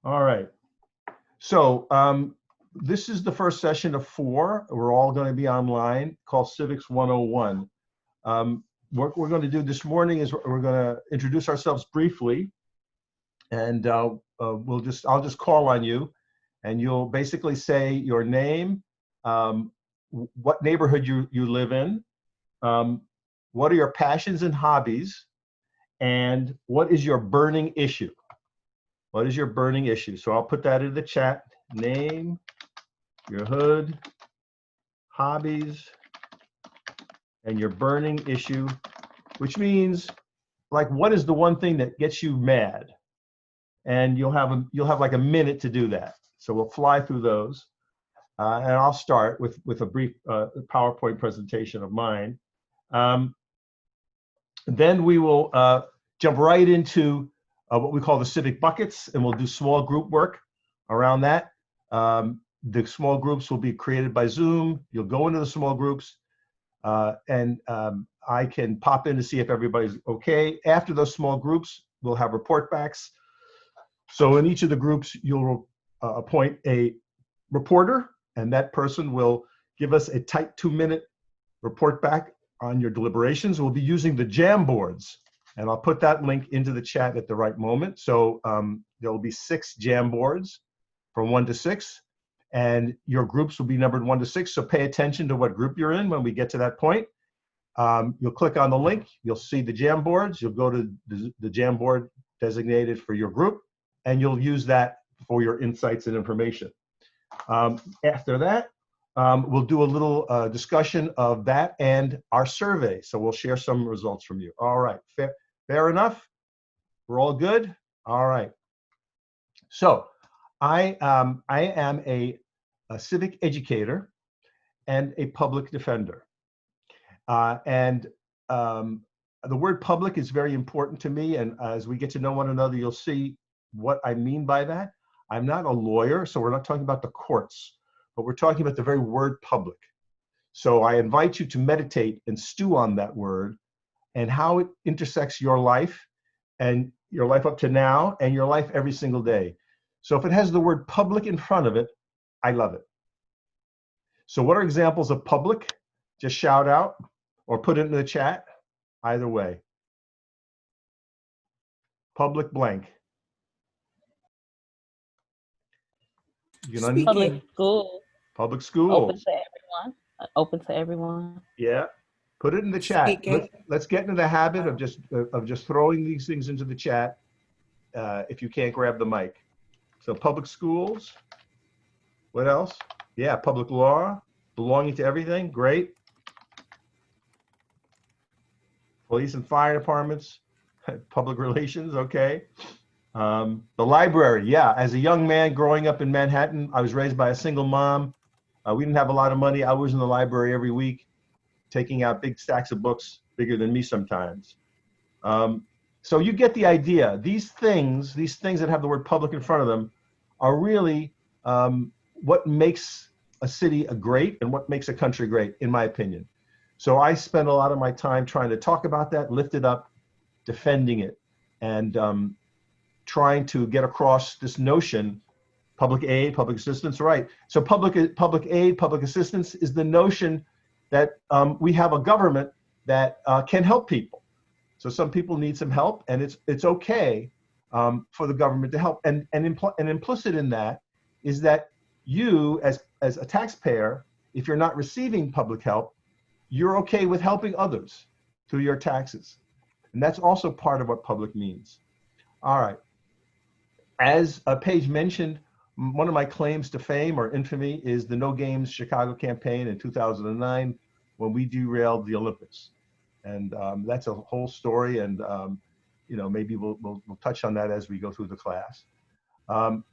All right. So this is the first session of 4. We're all going to be online, called Civics 101. What we're going to do this morning is we're going to introduce ourselves briefly, and I'll just call on you, and you'll basically say your name, what neighborhood you live in, what are your passions and hobbies, and what is your burning issue? What is your burning issue? So I'll put that in the chat. Name, your hood, hobbies, and your burning issue, which means, like, what is the one thing that gets you mad? And you'll have like a minute to do that. So we'll fly through those, and I'll start with a brief PowerPoint presentation of mine. Then we will jump right into what we call the civic buckets, and we'll do small group work around that. The small groups will be created by Zoom. You'll go into the small groups, and I can pop in to see if everybody's okay. After those small groups, we'll have report backs. So in each of the groups, you'll appoint a reporter, and that person will give us a tight 2-minute report back on your deliberations. We'll be using the Jamboards, and I'll put that link into the chat at the right moment. So there will be 6 Jamboards from 1 to 6, and your groups will be numbered 1 to 6. So pay attention to what group you're in when we get to that point. You'll click on the link. You'll see the Jamboards. You'll go to the Jamboard designated for your group, and you'll use that for your insights and information. After that, we'll do a little discussion of that and our survey. So we'll share some results from you. All right, fair enough? We're all good? All right. So I am a civic educator and a public defender. The word public is very important to me, and as we get to know one another, you'll see what I mean by that. I'm not a lawyer, so we're not talking about the courts, but we're talking about the very word public. So I invite you to meditate and stew on that word and how it intersects your life, and your life up to now, and your life every single day. So if it has the word public in front of it, I love it. So what are examples of public? Just shout out or put it in the chat, either way. Public blank. You know, Public school. Public school. Open to everyone. Open to everyone. Yeah. Put it in the chat. Let's get into the habit of just throwing these things into the chat if you can't grab the mic. So public schools. What else? Yeah, public law, belonging to everything. Great. Police and fire departments, public relations. Okay. The library. Yeah, as a young man growing up in Manhattan, I was raised by a single mom. We didn't have a lot of money. I was in the library every week, taking out big stacks of books, bigger than me sometimes. So you get the idea. These things that have the word public in front of them are really what makes a city great and what makes a country great, in my opinion. So I spend a lot of my time trying to talk about that, lift it up, defending it, and trying to get across this notion, public aid, public assistance, right? So public aid, public assistance is the notion that we have a government that can help people. So some people need some help, and it's okay for the government to help. And implicit in that is that you, as a taxpayer, if you're not receiving public help, you're okay with helping others through your taxes. And that's also part of what public means. All right. As Paige mentioned, one of my claims to fame or infamy is the No Games Chicago campaign in 2009, when we derailed the Olympics. And that's a whole story, and maybe we'll touch on that as we go through the class.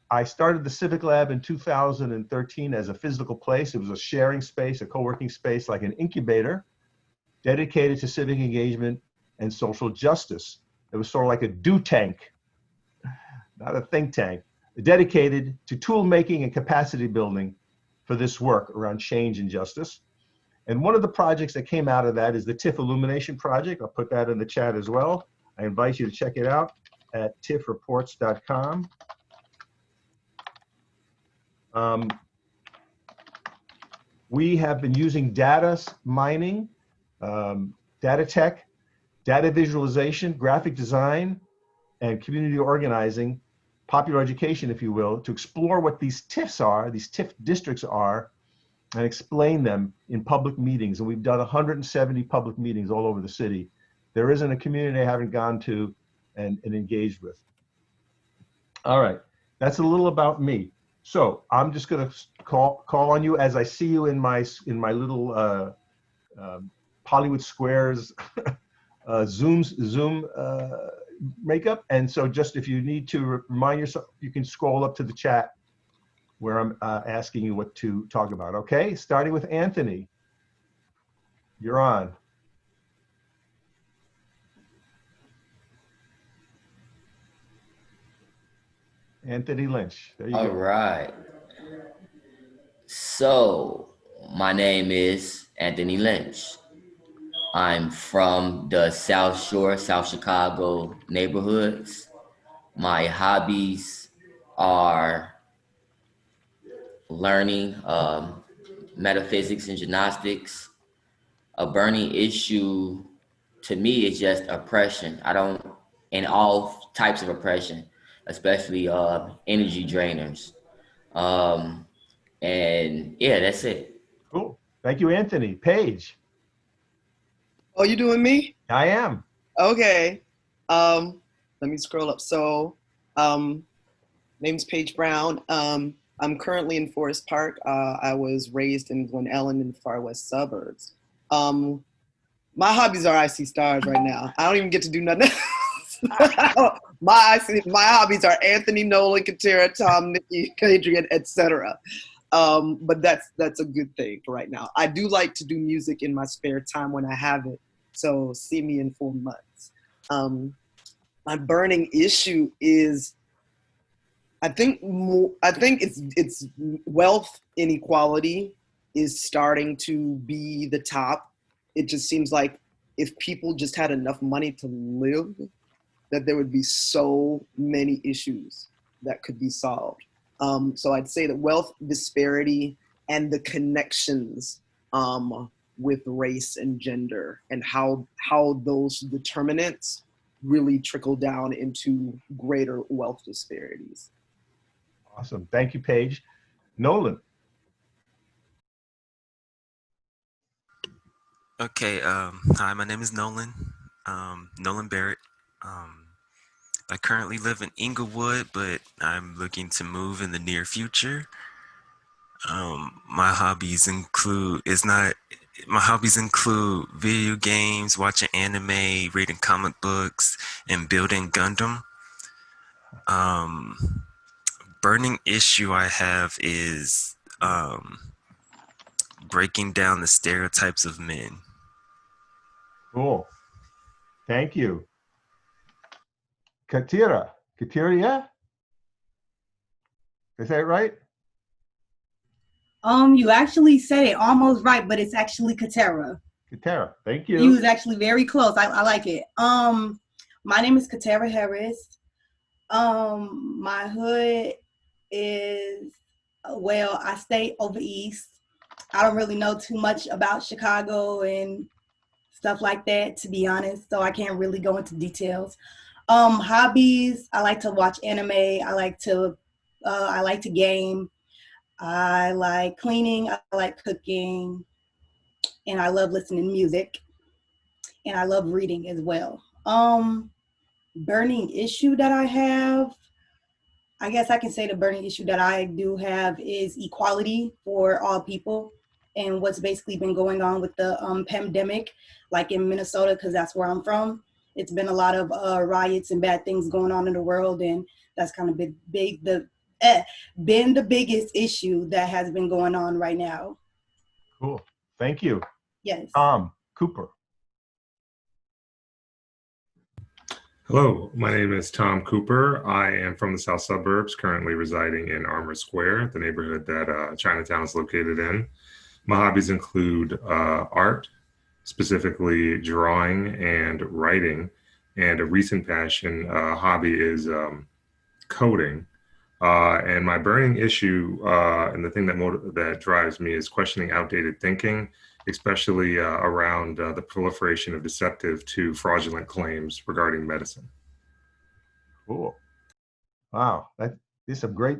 I started the Civic Lab in 2013 as a physical place. It was a sharing space, a co-working space, like an incubator, dedicated to civic engagement and social justice. It was sort of like a do tank, not a think tank, dedicated to tool making and capacity building for this work around change and justice. And one of the projects that came out of that is the TIFF Illumination Project. I'll put that in the chat as well. I invite you to check it out at tiffreports.com. Um, we have been using data mining, data tech, data visualization, graphic design, and community organizing, popular education, if you will, to explore what these TIFs are, these TIF districts are, and explain them in public meetings. And we've done 170 public meetings all over the city. There isn't a community I haven't gone to and engaged with. All right, that's a little about me. So I'm just going to call on you as I see you in my little Hollywood Squares Zoom makeup. And so just if you need to remind yourself, you can scroll up to the chat where I'm asking you what to talk about. Okay, starting with Anthony. You're on. Anthony Lynch. There you go. All right. So, my name is Anthony Lynch. I'm from the South Shore, South Chicago neighborhoods. My hobbies are learning metaphysics and gymnastics. A burning issue to me is just oppression. And all types of oppression, especially energy drainers. And yeah, that's it. Cool. Thank you, Anthony. Paige. Oh, you doing me? I am. Okay. Let me scroll up. So, name's Paige Brown. I'm currently in Forest Park. I was raised in Glen Ellen in the far west suburbs. My hobbies are I see stars right now. I don't even get to do nothing else. My hobbies are Anthony, Nolan, Katera, Tom, Nikki, Adrian, etc. But that's a good thing for right now. I do like to do music in my spare time when I have it. So see me in 4 months. My burning issue is, I think it's wealth inequality is starting to be the top. It just seems like if people just had enough money to live, that there would be so many issues that could be solved. So I'd say that wealth disparity and the connections with race and gender and how those determinants really trickle down into greater wealth disparities. Awesome. Thank you, Paige. Nolan. Okay, hi, my name is Nolan, Nolan Barrett. I currently live in Inglewood, but I'm looking to move in the near future. My hobbies include video games, watching anime, reading comic books, and building Gundam. Burning issue I have is breaking down the stereotypes of men. Cool. Thank you. Katera, yeah? Did I say it right? You actually said it almost right, but it's actually Katera. Katera, thank you. You was actually very close. I like it. My name is Katera Harris. My hood is, well, I stay over east. I don't really know too much about Chicago and stuff like that, to be honest, so I can't really go into details. Hobbies, I like to watch anime. I like to game. I like cleaning. I like cooking, and I love listening to music, and I love reading as well. Burning issue that I have, I guess I can say the burning issue that I do have is equality for all people, and what's basically been going on with the pandemic, like in Minnesota, because that's where I'm from. It's been a lot of riots and bad things going on in the world, and that's kind of been the biggest issue that has been going on right now. Cool. Thank you. Yes. Tom Cooper. Hello, my name is Tom Cooper. I am from the South Suburbs, currently residing in Armour Square, the neighborhood that Chinatown is located in. My hobbies include art, specifically drawing and writing, and a recent passion hobby is coding. And my burning issue and the thing that drives me is questioning outdated thinking, especially around the proliferation of deceptive to fraudulent claims regarding medicine. Cool. Wow. There's some great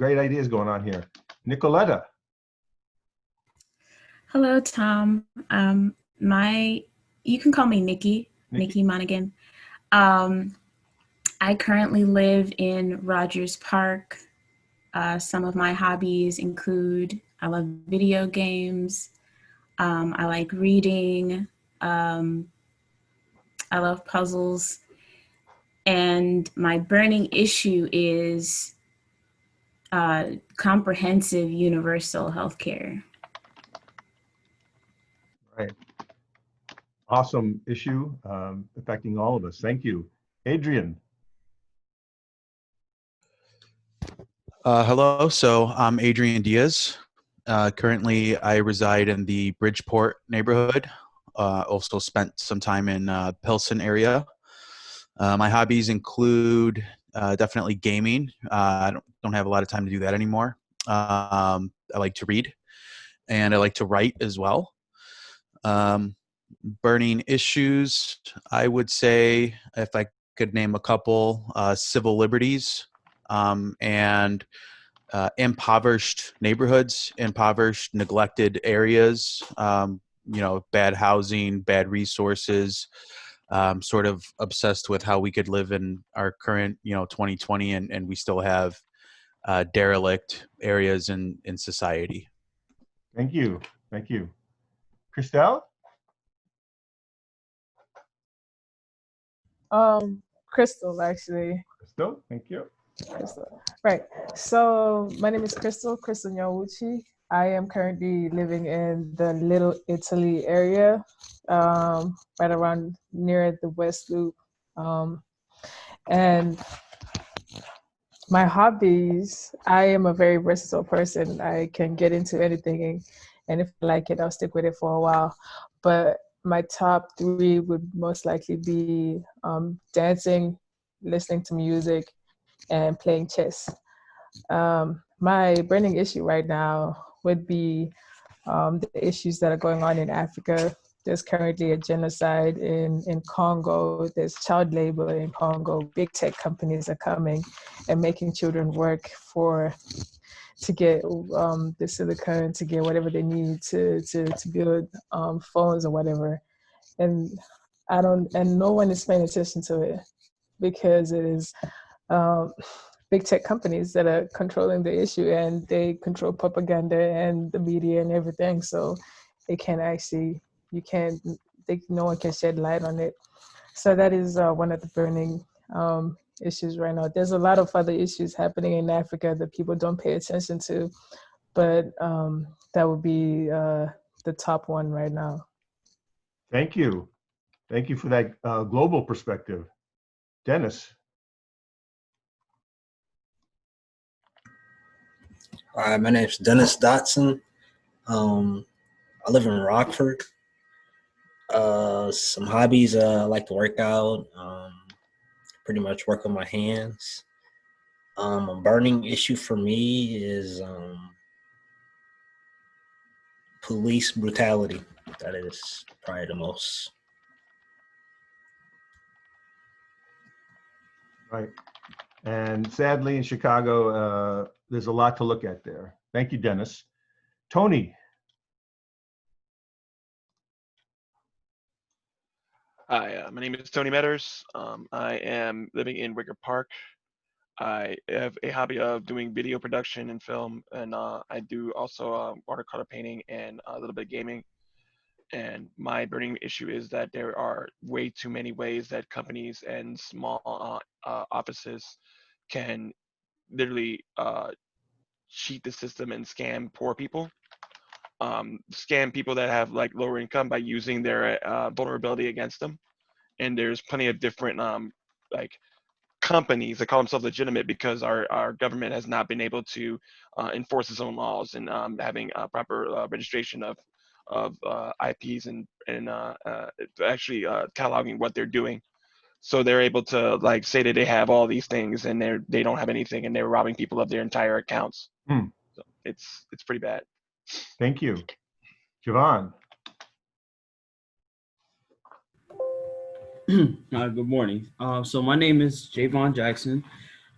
ideas going on here. Nicoletta. Hello, Tom. You can call me Nikki Monaghan. I currently live in Rogers Park. Some of my hobbies include I love video games. I like reading. I love puzzles. And my burning issue is comprehensive universal healthcare. Right. Awesome issue affecting all of us. Thank you. Adrian. Hello, so I'm Adrian Diaz. Currently, I reside in the Bridgeport neighborhood. Also spent some time in Pilsen area. My hobbies include definitely gaming. I don't have a lot of time to do that anymore. I like to read, and I like to write as well. Burning issues, I would say, if I could name a couple, civil liberties, and impoverished neighborhoods, impoverished, neglected areas, bad housing, bad resources, sort of obsessed with how we could live in our current, 2020, and we still have derelict areas in society. Thank you. Thank you. Christelle? Crystal, actually. Crystal, thank you. Crystal. Right. So my name is Crystal Nyawuchi. I am currently living in the Little Italy area, right around near the West Loop. And my hobbies, I am a very versatile person. I can get into anything, and if I like it, I'll stick with it for a while. But my top three would most likely be dancing, listening to music, and playing chess. My burning issue right now would be the issues that are going on in Africa. There's currently a genocide in Congo. There's child labor in Congo. Big tech companies are coming and making children work to get the silicon, to get whatever they need to build phones or whatever. And no one is paying attention to it because it is big tech companies that are controlling the issue, and they control propaganda and the media and everything. So they can't actually, no one can shed light on it. So that is one of the burning issues right now. There's a lot of other issues happening in Africa that people don't pay attention to, but that would be the top one right now. Thank you. Thank you for that global perspective. Dennis. Hi, my name is Dennis Dotson. I live in Rockford. Some hobbies, I like to work out, pretty much work with my hands. A burning issue for me is police brutality. That is probably the most. Right. And sadly in Chicago, there's a lot to look at there. Thank you, Dennis. Tony. Hi, my name is Tony Metters. I am living in Wicker Park. I have a hobby of doing video production and film, and I do also watercolor painting and a little bit of gaming. And my burning issue is that there are way too many ways that companies and small offices can literally cheat the system and scam poor people. Scam people that have like lower income by using their vulnerability against them. And there's plenty of different like companies that call themselves legitimate because our government has not been able to enforce its own laws and having proper registration of IPs and actually cataloging what they're doing. So they're able to like say that they have all these things and they don't have anything, and they're robbing people of their entire accounts. Hmm. So it's pretty bad. Thank you. Javon. Good morning. So my name is Javon Jackson.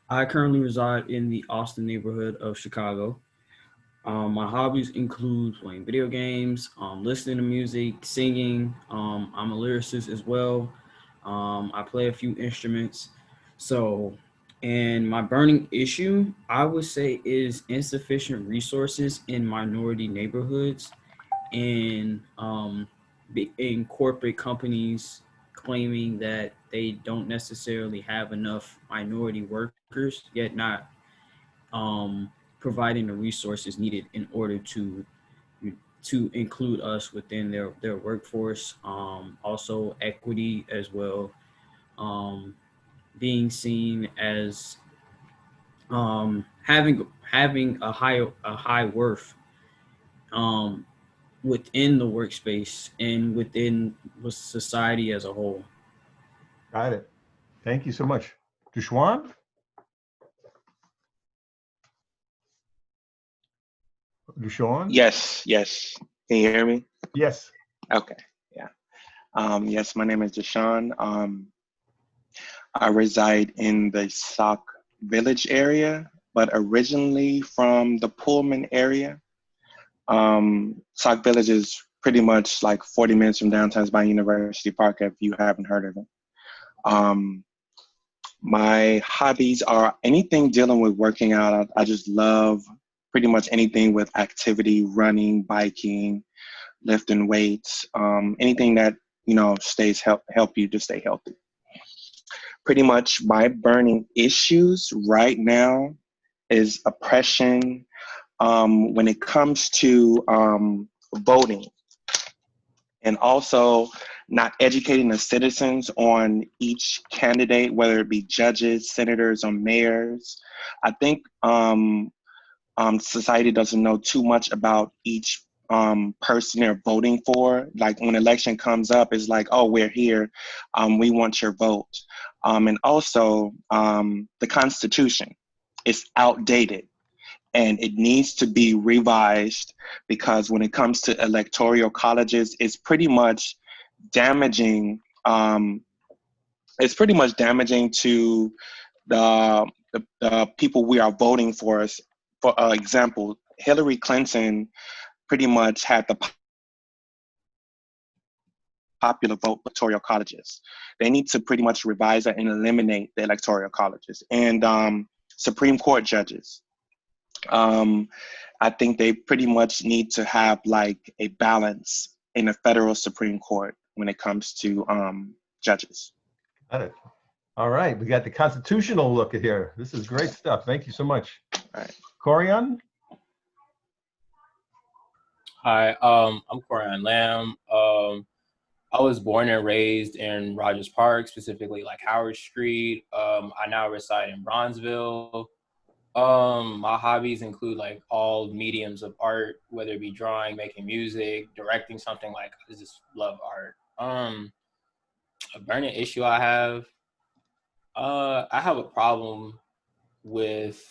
I currently reside in the Austin neighborhood of Chicago. My hobbies include playing video games, listening to music, singing. I'm a lyricist as well. I play a few instruments. So, and my burning issue, I would say, is insufficient resources in minority neighborhoods and in corporate companies claiming that they don't necessarily have enough minority workers, yet not providing the resources needed in order to include us within their workforce. Also equity as well, being seen as having a high worth within the workspace and within society as a whole. Got it. Thank you so much. Dushwan? Dushawn? Yes, yes. Can you hear me? Yes. Okay, yeah. Yes, my name is Deshaun. I reside in the Sauk Village area, but originally from the Pullman area. Sauk Village is pretty much like 40 minutes from downtown by University Park, if you haven't heard of it. My hobbies are anything dealing with working out. I just love pretty much anything with activity, running, biking, lifting weights, anything that, you know, help you to stay healthy. Pretty much my burning issues right now is oppression when it comes to voting, and also not educating the citizens on each candidate, whether it be judges, senators, or mayors. I think society doesn't know too much about each person they're voting for. Like when election comes up, it's like, oh, we're here, we want your vote. And also the Constitution is outdated and it needs to be revised, because when it comes to electoral colleges, it's pretty much damaging. It's pretty much damaging to the people we are voting for. For example, Hillary Clinton pretty much had the popular vote electoral colleges. They need to pretty much revise that and eliminate the electoral colleges. And Supreme Court judges. I think they pretty much need to have like a balance in the federal Supreme Court when it comes to judges. Got it. All right, we got the constitutional look at here. This is great stuff. Thank you so much. All right. Corian? Hi, I'm Corian Lamb. I was born and raised in Rogers Park, specifically like Howard Street. I now reside in Bronzeville. My hobbies include like all mediums of art, whether it be drawing, making music, directing something. Like I just love art. A burning issue I have a problem with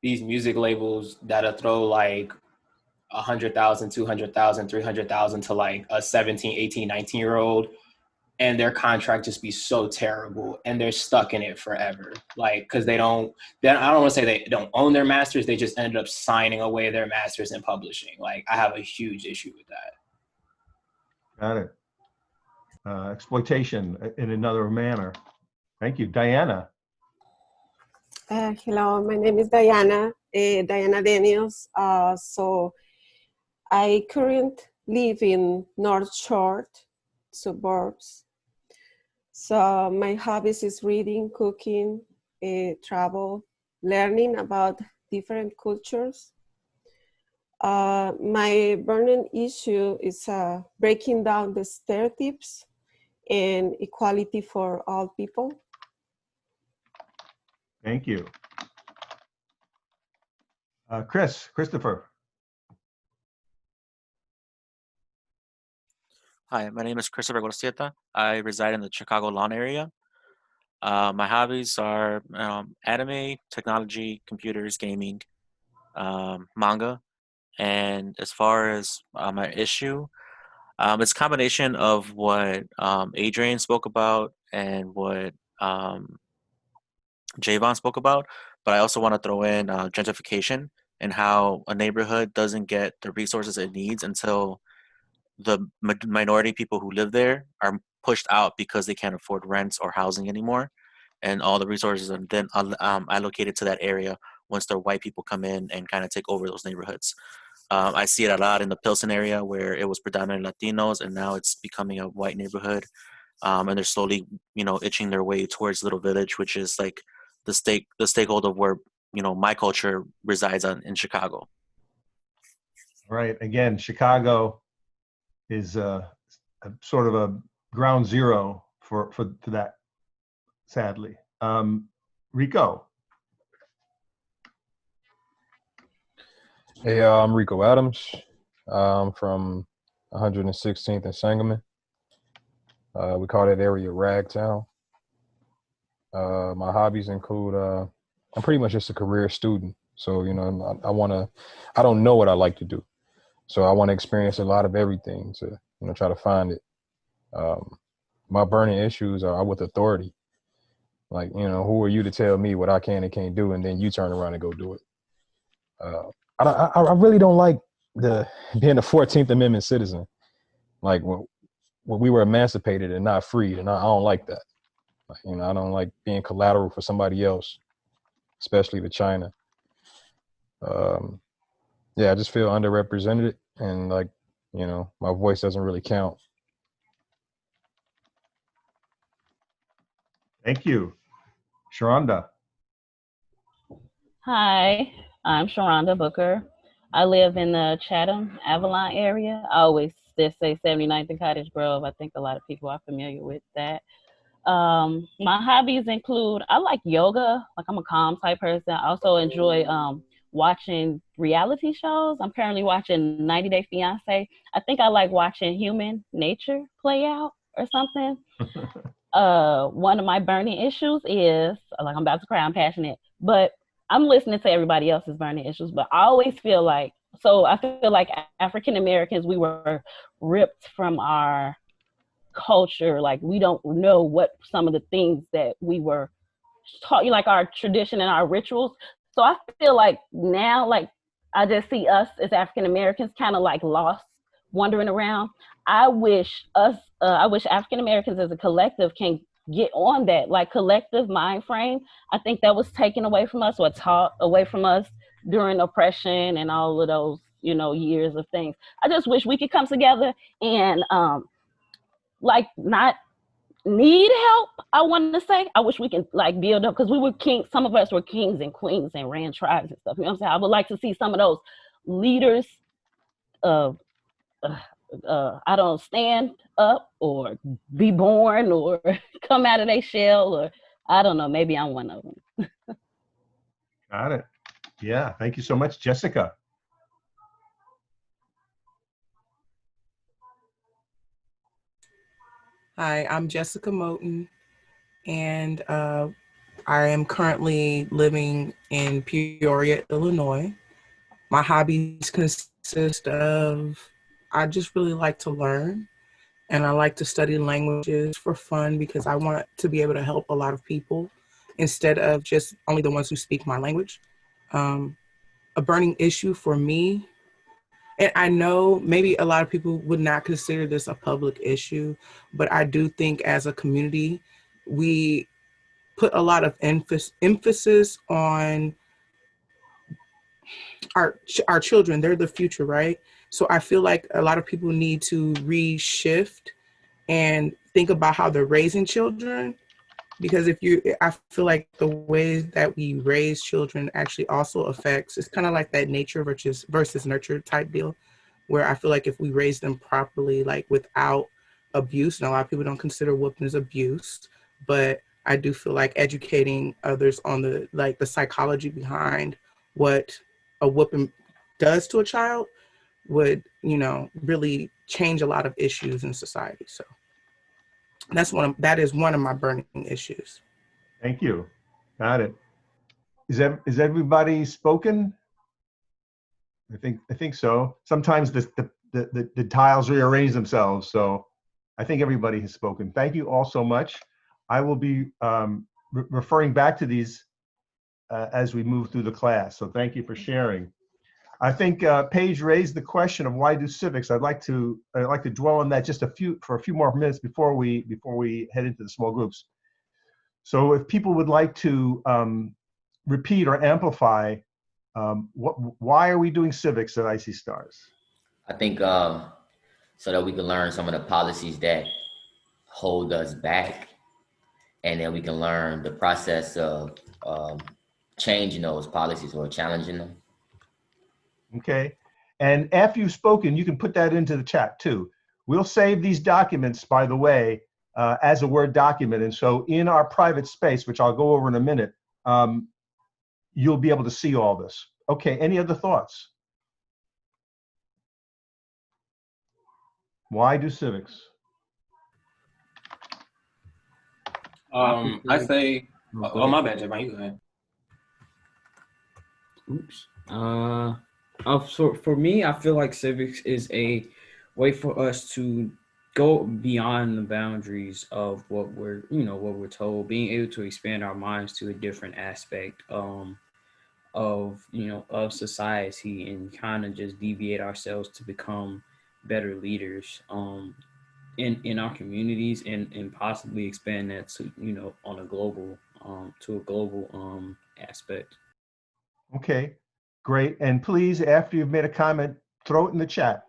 these music labels that'll throw like 100,000, 200,000, 300,000 to like a 17, 18, 19-year-old, and their contract just be so terrible and they're stuck in it forever. Like, cause I don't want to say they don't own their masters. They just ended up signing away their masters and publishing. Like I have a huge issue with that. Got it. Exploitation in another manner. Thank you. Diana? Hello, my name is Diana, Diana Daniels. So I currently live in North Shore suburbs. So my hobbies is reading, cooking, travel, learning about different cultures. My burning issue is breaking down the stereotypes and equality for all people. Thank you. Christopher. Hi, my name is Christopher Gorcieta. I reside in the Chicago Lawn area. My hobbies are anime, technology, computers, gaming, manga. And as far as my issue, it's a combination of what Adrian spoke about and what Javon spoke about. But I also want to throw in gentrification and how a neighborhood doesn't get the resources it needs until the minority people who live there are pushed out because they can't afford rents or housing anymore, and all the resources are then allocated to that area once the white people come in and kind of take over those neighborhoods. I see it a lot in the Pilsen area where it was predominantly Latinos, and now it's becoming a white neighborhood, and they're slowly, itching their way towards Little Village, which is like the stakeholder where my culture resides in Chicago. Right. Again, Chicago is a sort of a ground zero for that, sadly. Rico. Hey, I'm Rico Adams. I'm from 116th and Sangamon. We call that area Ragtown. My hobbies include, I'm pretty much just a career student. So, I don't know what I like to do. So I want to experience a lot of everything to, try to find it. My burning issues are with authority. Like, who are you to tell me what I can and can't do, and then you turn around and go do it. I really don't like being a 14th Amendment citizen. Like when we were emancipated and not freed, and I don't like that. I don't like being collateral for somebody else, especially to China. I just feel underrepresented, and my voice doesn't really count. Thank you. Sharonda. Hi, I'm Sharonda Booker. I live in the Chatham, Avalon area. I always just say 79th and Cottage Grove. I think a lot of people are familiar with that. My hobbies include, I like yoga. Like, I'm a calm type person. I also enjoy watching reality shows. I'm currently watching 90 Day Fiance. I think I like watching human nature play out or something. One of my burning issues is, like, I'm about to cry, I'm passionate, but I'm listening to everybody else's burning issues, but I always feel like, I feel like African Americans, we were ripped from our culture. Like, we don't know what some of the things that we were taught, like our tradition and our rituals. So I feel like now, like, I just see us as African Americans kind of like lost, wandering around. I wish African Americans as a collective can get on that, like, collective mind frame. I think that was taken away from us or taught away from us during oppression and all of those, years of things. I just wish we could come together and like, not need help. I want to say, I wish we can, like, build up, because we were kings. Some of us were kings and queens and ran tribes and stuff. You know what I'm saying? I would like to see some of those leaders I don't stand up or be born or come out of their shell, or I don't know, maybe I'm one of them. Got it. Yeah, thank you so much, Jessica. Hi, I'm Jessica Moten, and I am currently living in Peoria, Illinois. My hobbies consist of, I just really like to learn, and I like to study languages for fun because I want to be able to help a lot of people instead of just only the ones who speak my language. A burning issue for me, and I know maybe a lot of people would not consider this a public issue, but I do think as a community, we put a lot of emphasis on our children. They're the future, right? So I feel like a lot of people need to reshift and think about how they're raising children. Because I feel like the way that we raise children actually also affects, it's kind of like that nature versus nurture type deal, where I feel like if we raise them properly, like without abuse, and a lot of people don't consider whooping as abuse, but I do feel like educating others on the psychology behind what a whooping does to a child would, really change a lot of issues in society. So that is one of my burning issues. Thank you. Got it. Is everybody spoken? I think so. Sometimes the tiles rearrange themselves, so I think everybody has spoken. Thank you all so much. I will be referring back to these as we move through the class. So thank you for sharing. I think Paige raised the question of why do civics. I'd like to dwell on that just for a few more minutes before we head into the small groups. So if people would like to repeat or amplify, why are we doing civics at IC Stars? I think so that we can learn some of the policies that hold us back, and then we can learn the process of changing those policies or challenging them. Okay. And after you've spoken, you can put that into the chat too. We'll save these documents, by the way, as a Word document. And so in our private space, which I'll go over in a minute, you'll be able to see all this. Okay, any other thoughts? Why do civics? I say, oh my bad, Javon, you go ahead. Oops. For me, I feel like civics is a way for us to go beyond the boundaries of what we're told, being able to expand our minds to a different aspect of society, and kind of just deviate ourselves to become better leaders in our communities, and possibly expand that to on a global aspect. Okay, great. And please, after you've made a comment, throw it in the chat.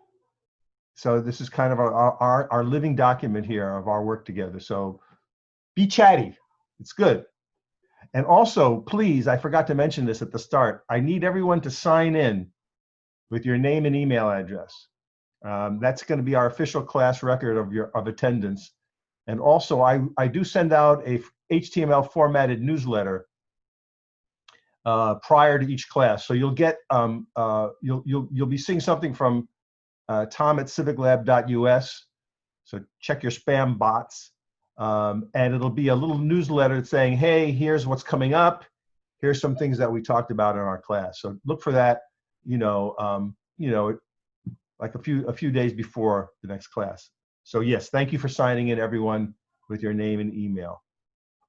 So this is kind of our living document here of our work together. So be chatty. It's good. And also, please, I forgot to mention this at the start. I need everyone to sign in with your name and email address. That's going to be our official class record of attendance. And also, I do send out a HTML formatted newsletter prior to each class. So you'll get you'll be seeing something from Tom at civiclab.us. So check your spam bots, and it'll be a little newsletter saying, "Hey, here's what's coming up. Here's some things that we talked about in our class." So look for that. Like a few days before the next class. So yes, thank you for signing in, everyone, with your name and email.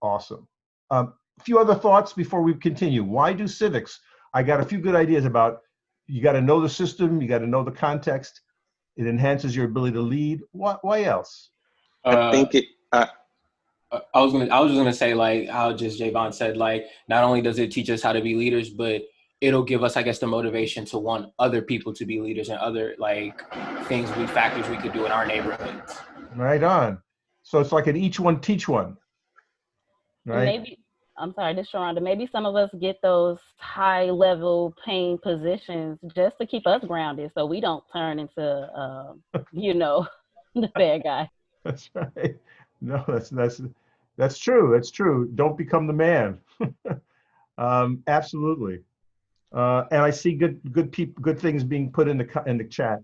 Awesome. A few other thoughts before we continue. Why do civics? I got a few good ideas about. You got to know the system. You got to know the context. It enhances your ability to lead. Why else? I think it. I was just gonna say, like how just Javon said, like not only does it teach us how to be leaders, but it'll give us, I guess, the motivation to want other people to be leaders and other factors we could do in our neighborhoods. Right on. So it's like an each one teach one. Right. Maybe, I'm sorry, this is Sharonda. Maybe some of us get those high level paying positions just to keep us grounded, so we don't turn into, the bad guy. That's right. No, that's true. That's true. Don't become the man. Absolutely. And I see good things being put in the chat.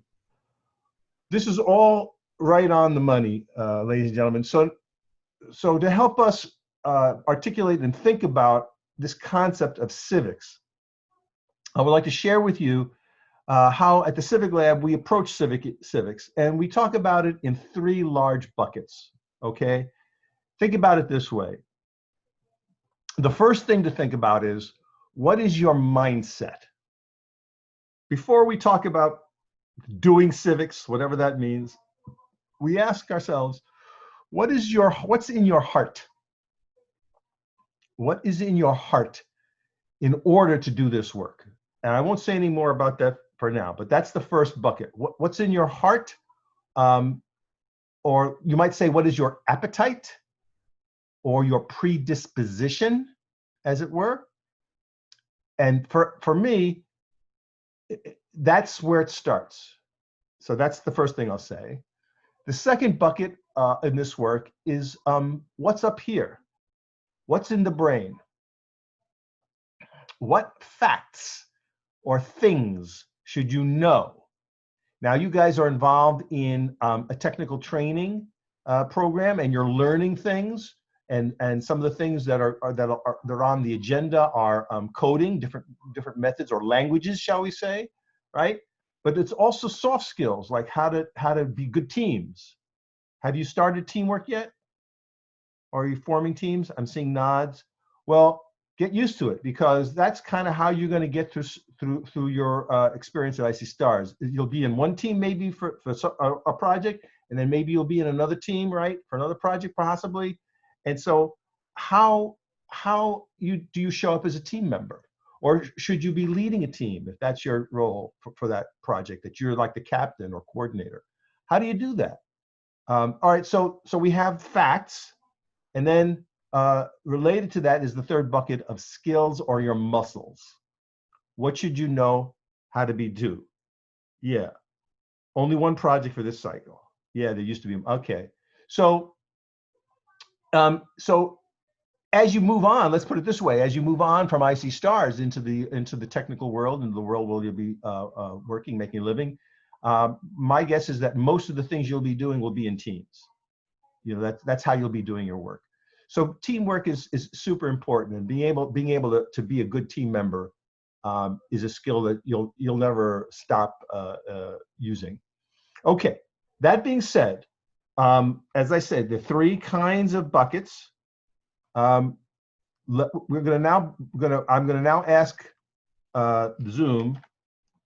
This is all right on the money, ladies and gentlemen. So to help us articulate and think about this concept of civics, I would like to share with you how at the Civic Lab we approach civics, and we talk about it in 3 large buckets. Okay, think about it this way. The first thing to think about is, what is your mindset? Before we talk about doing civics, whatever that means, we ask ourselves, what's in your heart? What is in your heart in order to do this work? And I won't say any more about that for now, but that's the first bucket. What's in your heart? Or you might say, what is your appetite or your predisposition, as it were? And for me, that's where it starts. So that's the first thing I'll say. The second bucket in this work is what's up here? What's in the brain? What facts or things should you know? Now, you guys are involved in a technical training program, and you're learning things, And some of the things that are on the agenda are coding, different methods or languages, shall we say, right? But it's also soft skills, like how to be good teams. Have you started teamwork yet? Or are you forming teams? I'm seeing nods. Well, get used to it, because that's kind of how you're going to get through your experience at IC Stars. You'll be in one team maybe for a project, and then maybe you'll be in another team, right, for another project possibly. And so how do you show up as a team member? Or should you be leading a team if that's your role for that project, that you're like the captain or coordinator? How do you do that? All right, so we have facts, and then related to that is the third bucket of skills or your muscles. What should you know how to do? Yeah, only one project for this cycle. Yeah, there used to be. Okay, so as you move on, let's put it this way: as you move on from IC Stars into the technical world, into the world where you'll be working, making a living, my guess is that most of the things you'll be doing will be in teams. You know, that's how you'll be doing your work. So teamwork is super important, and being able to be a good team member is a skill that you'll never stop using. Okay, that being said, as I said, the three kinds of buckets. I'm gonna now ask Zoom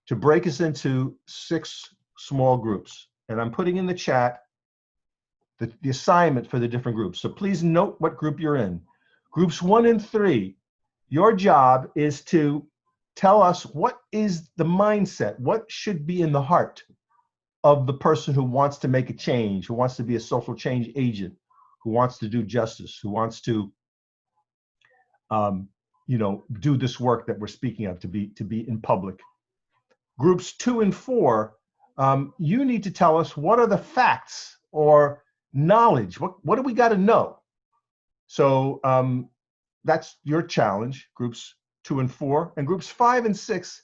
to break us into 6 small groups, and I'm putting in the chat the assignment for the different groups. So please note what group you're in. Groups 1 and 3, your job is to tell us what is the mindset, what should be in the heart of the person who wants to make a change, who wants to be a social change agent, who wants to do justice, who wants to do this work that we're speaking of, to be in public. Groups 2 and 4, you need to tell us what are the facts or knowledge. What do we got to know? So that's your challenge. Groups 2 and 4, and groups 5 and 6.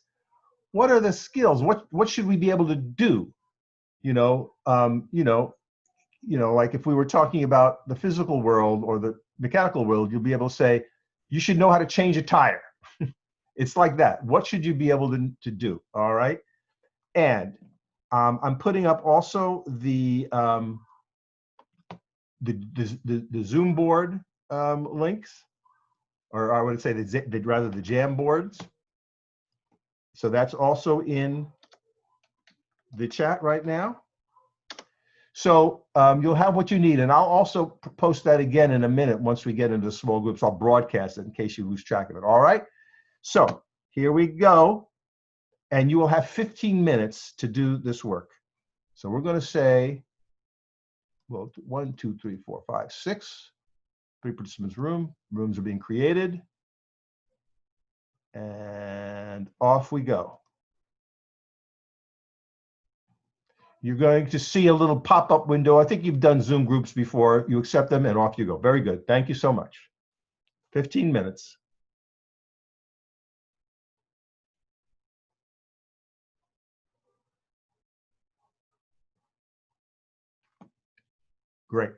What are the skills? What should we be able to do? Like if we were talking about the physical world or the mechanical world, you'll be able to say, you should know how to change a tire. It's like that. What should you be able to do? All right. And I'm putting up also the Zoom board links, or I would say rather the Jam boards. So that's also in the chat right now. So you'll have what you need, and I'll also post that again in a minute once we get into the small groups. I'll broadcast it in case you lose track of it. All right. So here we go, and you will have 15 minutes to do this work. So we're going to say, well, 1, 2, 3, 4, 5, 6. 3 participants rooms are being created, and off we go. You're going to see a little pop-up window. I think you've done Zoom groups before. You accept them and off you go. Very good. Thank you so much. 15 minutes. Great.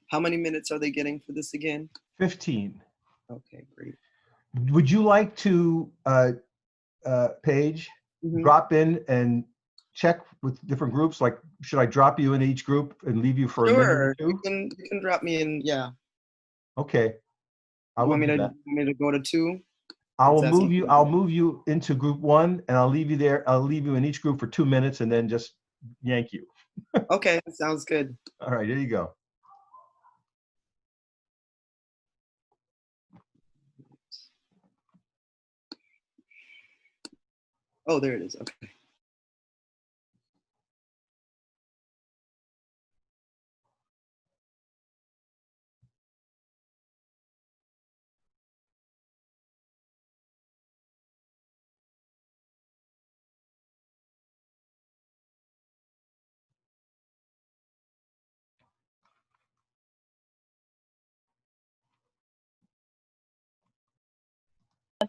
How many minutes are they getting for this again? 15. Okay, great. Would you like to, Paige, drop in and check with different groups? Like, should I drop you in each group and leave you for a minute or Sure, two? you can drop me in. Yeah. Okay, I You will want me do to that. go to 2? I'll move you into group 1, and I'll leave you there. I'll leave you in each group for 2 minutes, and then just yank you. Okay, sounds good. All right, there you go. Oh, there it is. Okay.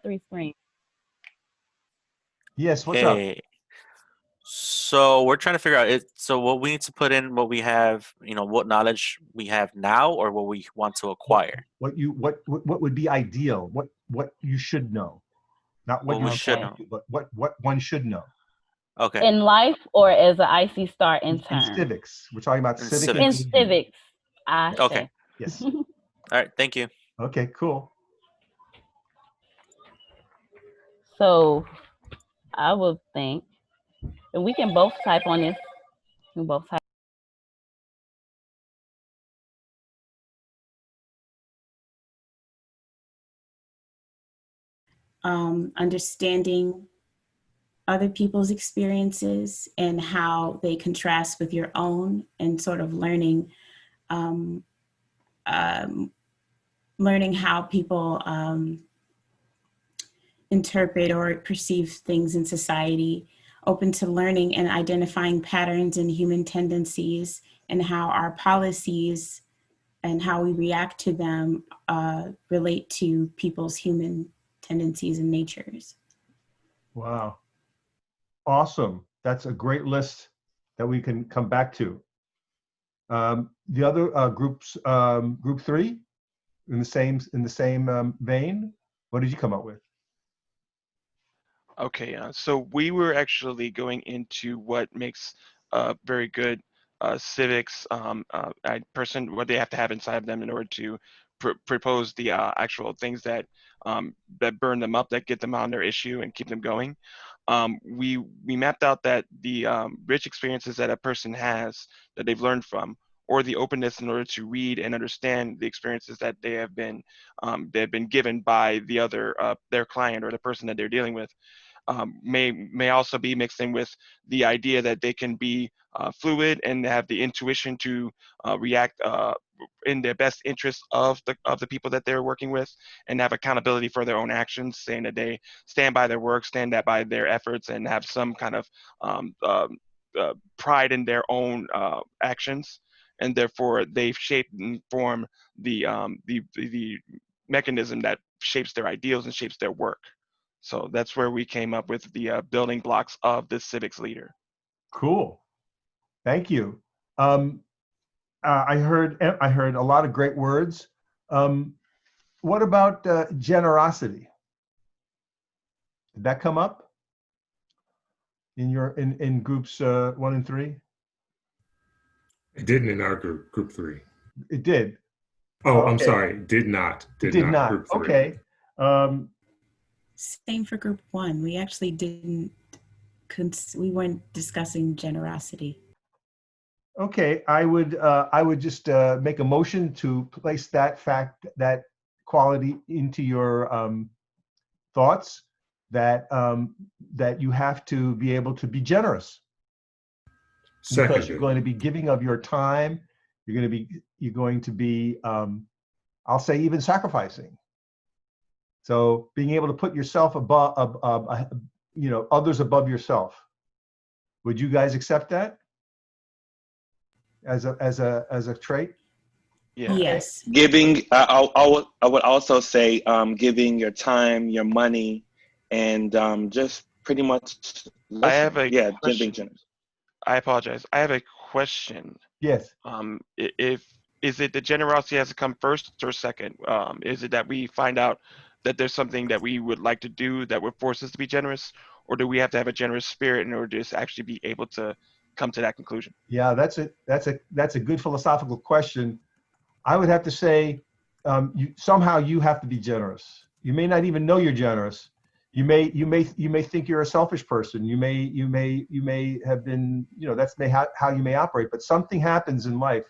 Three screens. Yes, what's up? Okay. So we're trying to figure out it. So what we need to put in, what we have, what knowledge we have now, or what we want to acquire. What would be ideal? What you should know, not what What you we should want know. to, but what one should know. Okay. In life or as an IC Star In intern? civics, we're talking about In civic civics. In engagement. civics. I Okay. say. Yes. All right. Thank you. Okay. Cool. So I would think, and we can both type on this. We both type. Understanding other people's experiences and how they contrast with your own, and sort of learning learning how people interpret or perceive things in society, open to learning and identifying patterns in human tendencies, and how our policies and how we react to them relate to people's human tendencies and natures. Wow. Awesome. That's a great list that we can come back to. The other groups, group 3, in the same vein. What did you come up with? Okay, so we were actually going into what makes a very good civics person, what they have to have inside of them in order to propose the actual things that that burn them up, that get them on their issue and keep them going. We mapped out that the rich experiences that a person has that they've learned from, or the openness in order to read and understand the experiences that they have been given by the other their client or the person that they're dealing with. May also be mixed in with the idea that they can be fluid and have the intuition to react in the best interest of the people that they're working with, and have accountability for their own actions, saying that they stand by their work, stand by their efforts, and have some kind of pride in their own actions, and therefore they shape and form the mechanism that shapes their ideals and shapes their work. So that's where we came up with the building blocks of the civics leader. Cool. Thank you. I heard a lot of great words. What about generosity? Did that come up in groups 1 and 3? It didn't in our group 3. It did. Oh, Okay. I'm sorry. Did not. Did not. Group 3. Okay. Same for group 1. We actually didn't, we weren't discussing generosity. Okay, I would just make a motion to place that quality into your thoughts, that that you have to be able to be generous. Seconded. Because you're going to be giving of your time. You're going to be I'll say even sacrificing. So being able to put yourself above others above yourself. Would you guys accept that as a trait? Yeah. Yes. Giving, I would also say giving your time, your money, and just pretty much listening. I have a being generous. I apologize. I have a question. Yes. If is it the generosity has to come first or second? Is it that we find out that there's something that we would like to do that would force us to be generous, or do we have to have a generous spirit in order to just actually be able to come to that conclusion? Yeah, that's a good philosophical question. I would have to say, somehow you have to be generous. You may not even know you're generous. You may think you're a selfish person. You may have been, that's how you may operate. But something happens in life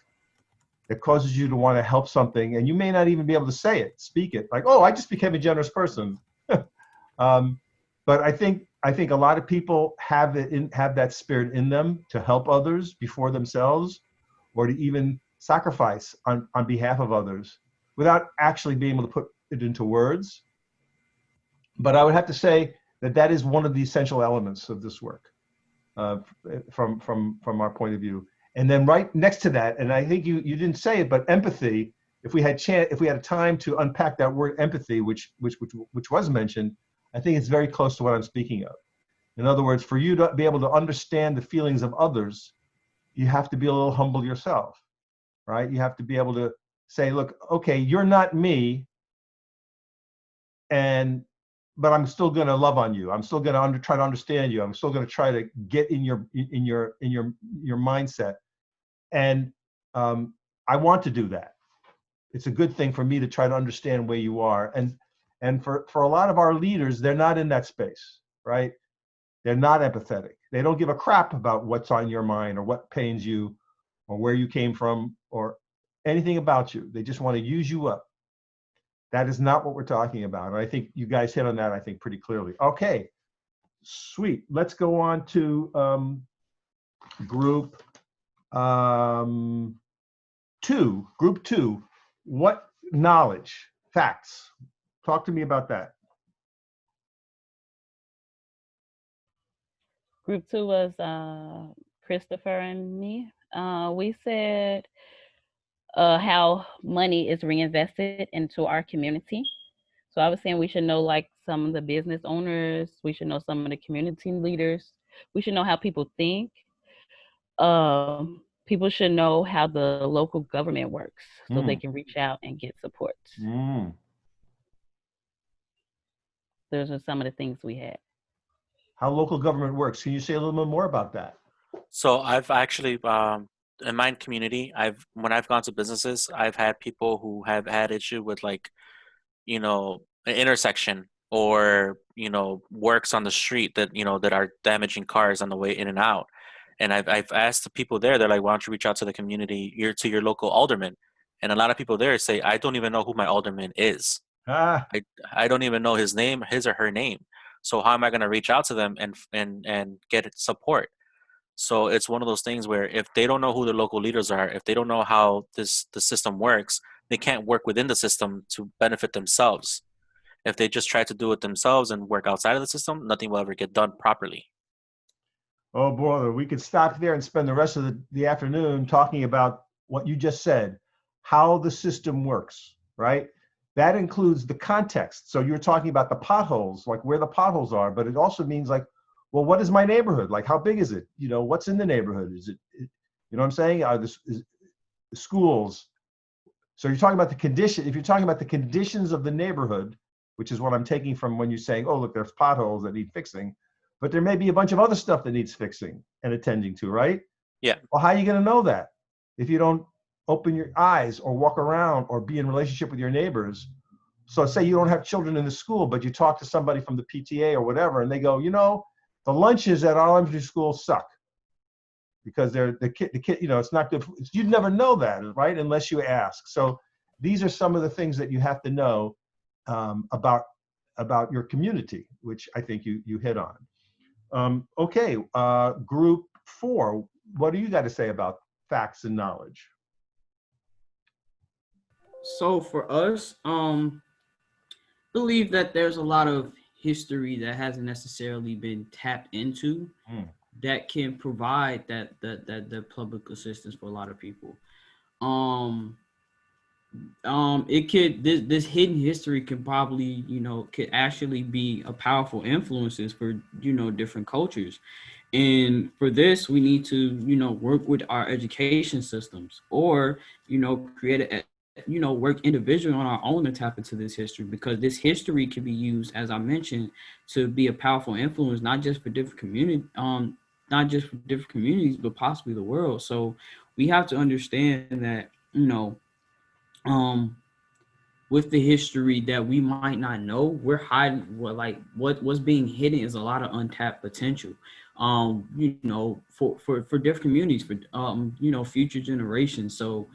that causes you to want to help something, and you may not even be able to say it, speak it, like, oh, I just became a generous person. But I think a lot of people have that spirit in them to help others before themselves, or to even sacrifice on behalf of others without actually being able to put it into words. But I would have to say that is one of the essential elements of this work, from our point of view. And then right next to that, and I think you didn't say it, but empathy. If we had a time to unpack that word empathy, which was mentioned, I think it's very close to what I'm speaking of. In other words, for you to be able to understand the feelings of others, you have to be a little humble yourself, right? You have to be able to say, look, okay, you're not me, but I'm still going to love on you. I'm still going to try to understand you. I'm still going to try to get in your mindset. And I want to do that. It's a good thing for me to try to understand where you are. And for a lot of our leaders, they're not in that space, right? They're not empathetic. They don't give a crap about what's on your mind or what pains you or where you came from or anything about you. They just want to use you up. That is not what we're talking about. And I think you guys hit on that, I think, pretty clearly. Okay, sweet. Let's go on to group 2. Group 2, what knowledge, facts? Talk to me about that. Group 2 was Christopher and me. We said how money is reinvested into our community. So I was saying we should know like some of the business owners, we should know some of the community leaders, we should know how people think. People should know how the local government works so they can reach out and get support. Those are some of the things we had. How local government works. Can you say a little bit more about that? So I've actually, in my community, when I've gone to businesses, I've had people who have had issue with like, an intersection or, works on the street that, that are damaging cars on the way in and out. And I've asked the people there, they're like, why don't you reach out to the community, to your local alderman? And a lot of people there say, I don't even know who my alderman is. I don't even know his name, his or her name. So how am I going to reach out to them and get support? So it's one of those things where if they don't know who the local leaders are, if they don't know how the system works, they can't work within the system to benefit themselves. If they just try to do it themselves and work outside of the system, nothing will ever get done properly. Oh, brother, we could stop there and spend the rest of the afternoon talking about what you just said, how the system works, right? That includes the context. So you're talking about the potholes, like where the potholes are, but it also means like, well, what is my neighborhood? Like, how big is it? What's in the neighborhood? Is it what I'm saying? The schools. So you're talking about the condition. If you're talking about the conditions of the neighborhood, which is what I'm taking from when you're saying, oh, look, there's potholes that need fixing, but there may be a bunch of other stuff that needs fixing and attending to, right? Yeah. Well, how are you going to know that if you don't open your eyes or walk around or be in relationship with your neighbors? So say you don't have children in the school, but you talk to somebody from the PTA or whatever, and they go, the lunches at our elementary school suck because the kid, it's not good. You'd never know that, right? Unless you ask. So these are some of the things that you have to know about your community, which I think you hit on. Okay, group 4, what do you got to say about facts and knowledge? So for us, believe that there's a lot of history that hasn't necessarily been tapped into that can provide that public assistance for a lot of people. This hidden history can probably could actually be a powerful influences for different cultures, And for this, we need to, you know, work with our education systems, or, you know, create a, you know, work individually on our own to tap into this history, because this history can be used, as I mentioned, to be a powerful influence, not just for different communities, but possibly the world. So we have to understand that, you know, with the history that we might not know, we're hiding what's being hidden is a lot of untapped potential. You know, for different communities, for you know, future generations. So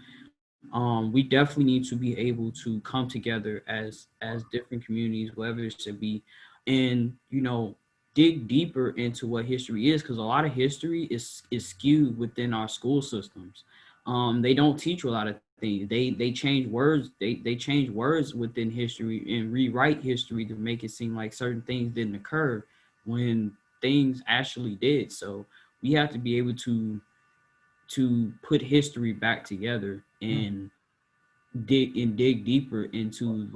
we definitely need to be able to come together as different communities, whether it should be, and, you know, dig deeper into what history is, because a lot of history is skewed within our school systems. They don't teach you a lot of things. They change words. They change words within history and rewrite history to make it seem like certain things didn't occur when things actually did. So we have to be able to put history back together and dig deeper into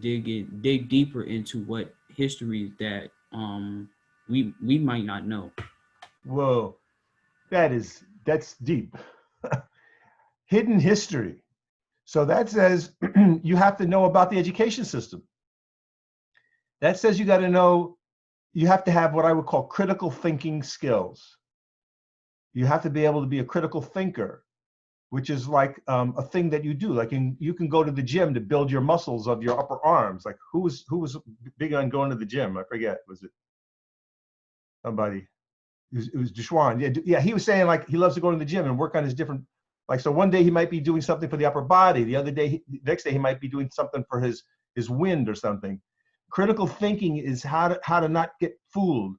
dig deeper into what histories that we might not know. Whoa, that's deep. Hidden history. So that says you have to know about the education system. That says you got to know, you have to have what I would call critical thinking skills. You have to be able to be a critical thinker, which is like a thing that you do. Like you can go to the gym to build your muscles of your upper arms. Like who was big on going to the gym? I forget. Was it somebody? It was Deshwan. Yeah, he was saying like he loves to go to the gym and work on his different. Like, so one day he might be doing something for the upper body. The other day, next day he might be doing something for his wind or something. Critical thinking is how to not get fooled,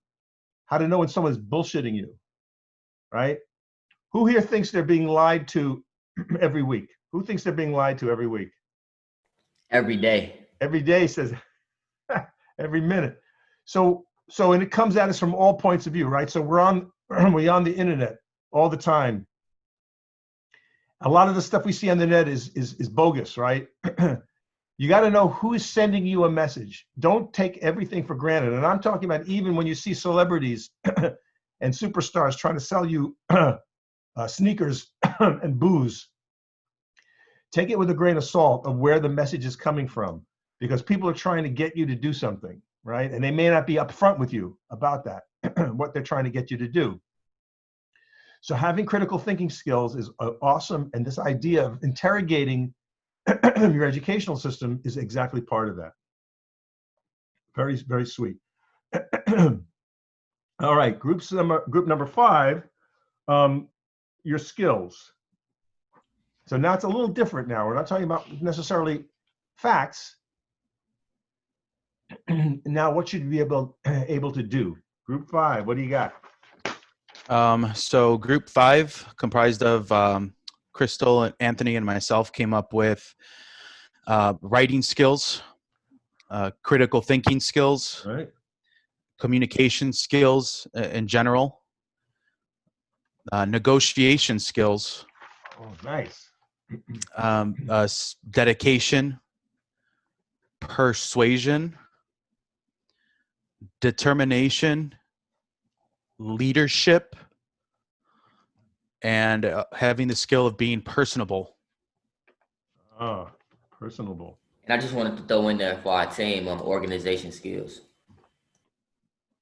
how to know when someone's bullshitting you, right? Who here thinks they're being lied to every week? Who thinks they're being lied to every week? Every day. Every day says every minute. So and it comes at us from all points of view, right? So we're on the internet all the time. A lot of the stuff we see on the net is bogus, right? You got to know who is sending you a message. Don't take everything for granted. And I'm talking about even when you see celebrities and superstars trying to sell you sneakers and booze. Take it with a grain of salt of where the message is coming from, because people are trying to get you to do something, right? And they may not be upfront with you about that, what they're trying to get you to do. So having critical thinking skills is awesome. And this idea of interrogating your educational system is exactly part of that. Very, very sweet. All right, group number 5, your skills. So now it's a little different now. We're not talking about necessarily facts. Now, what should you be able to do? Group 5, what do you got? So group 5, comprised of Crystal and Anthony and myself, came up with writing skills, critical thinking skills, right, communication skills in general, negotiation skills. Oh, nice. Dedication, persuasion, determination, leadership, and having the skill of being personable. Oh, personable. And I just wanted to throw in there for our team organization skills.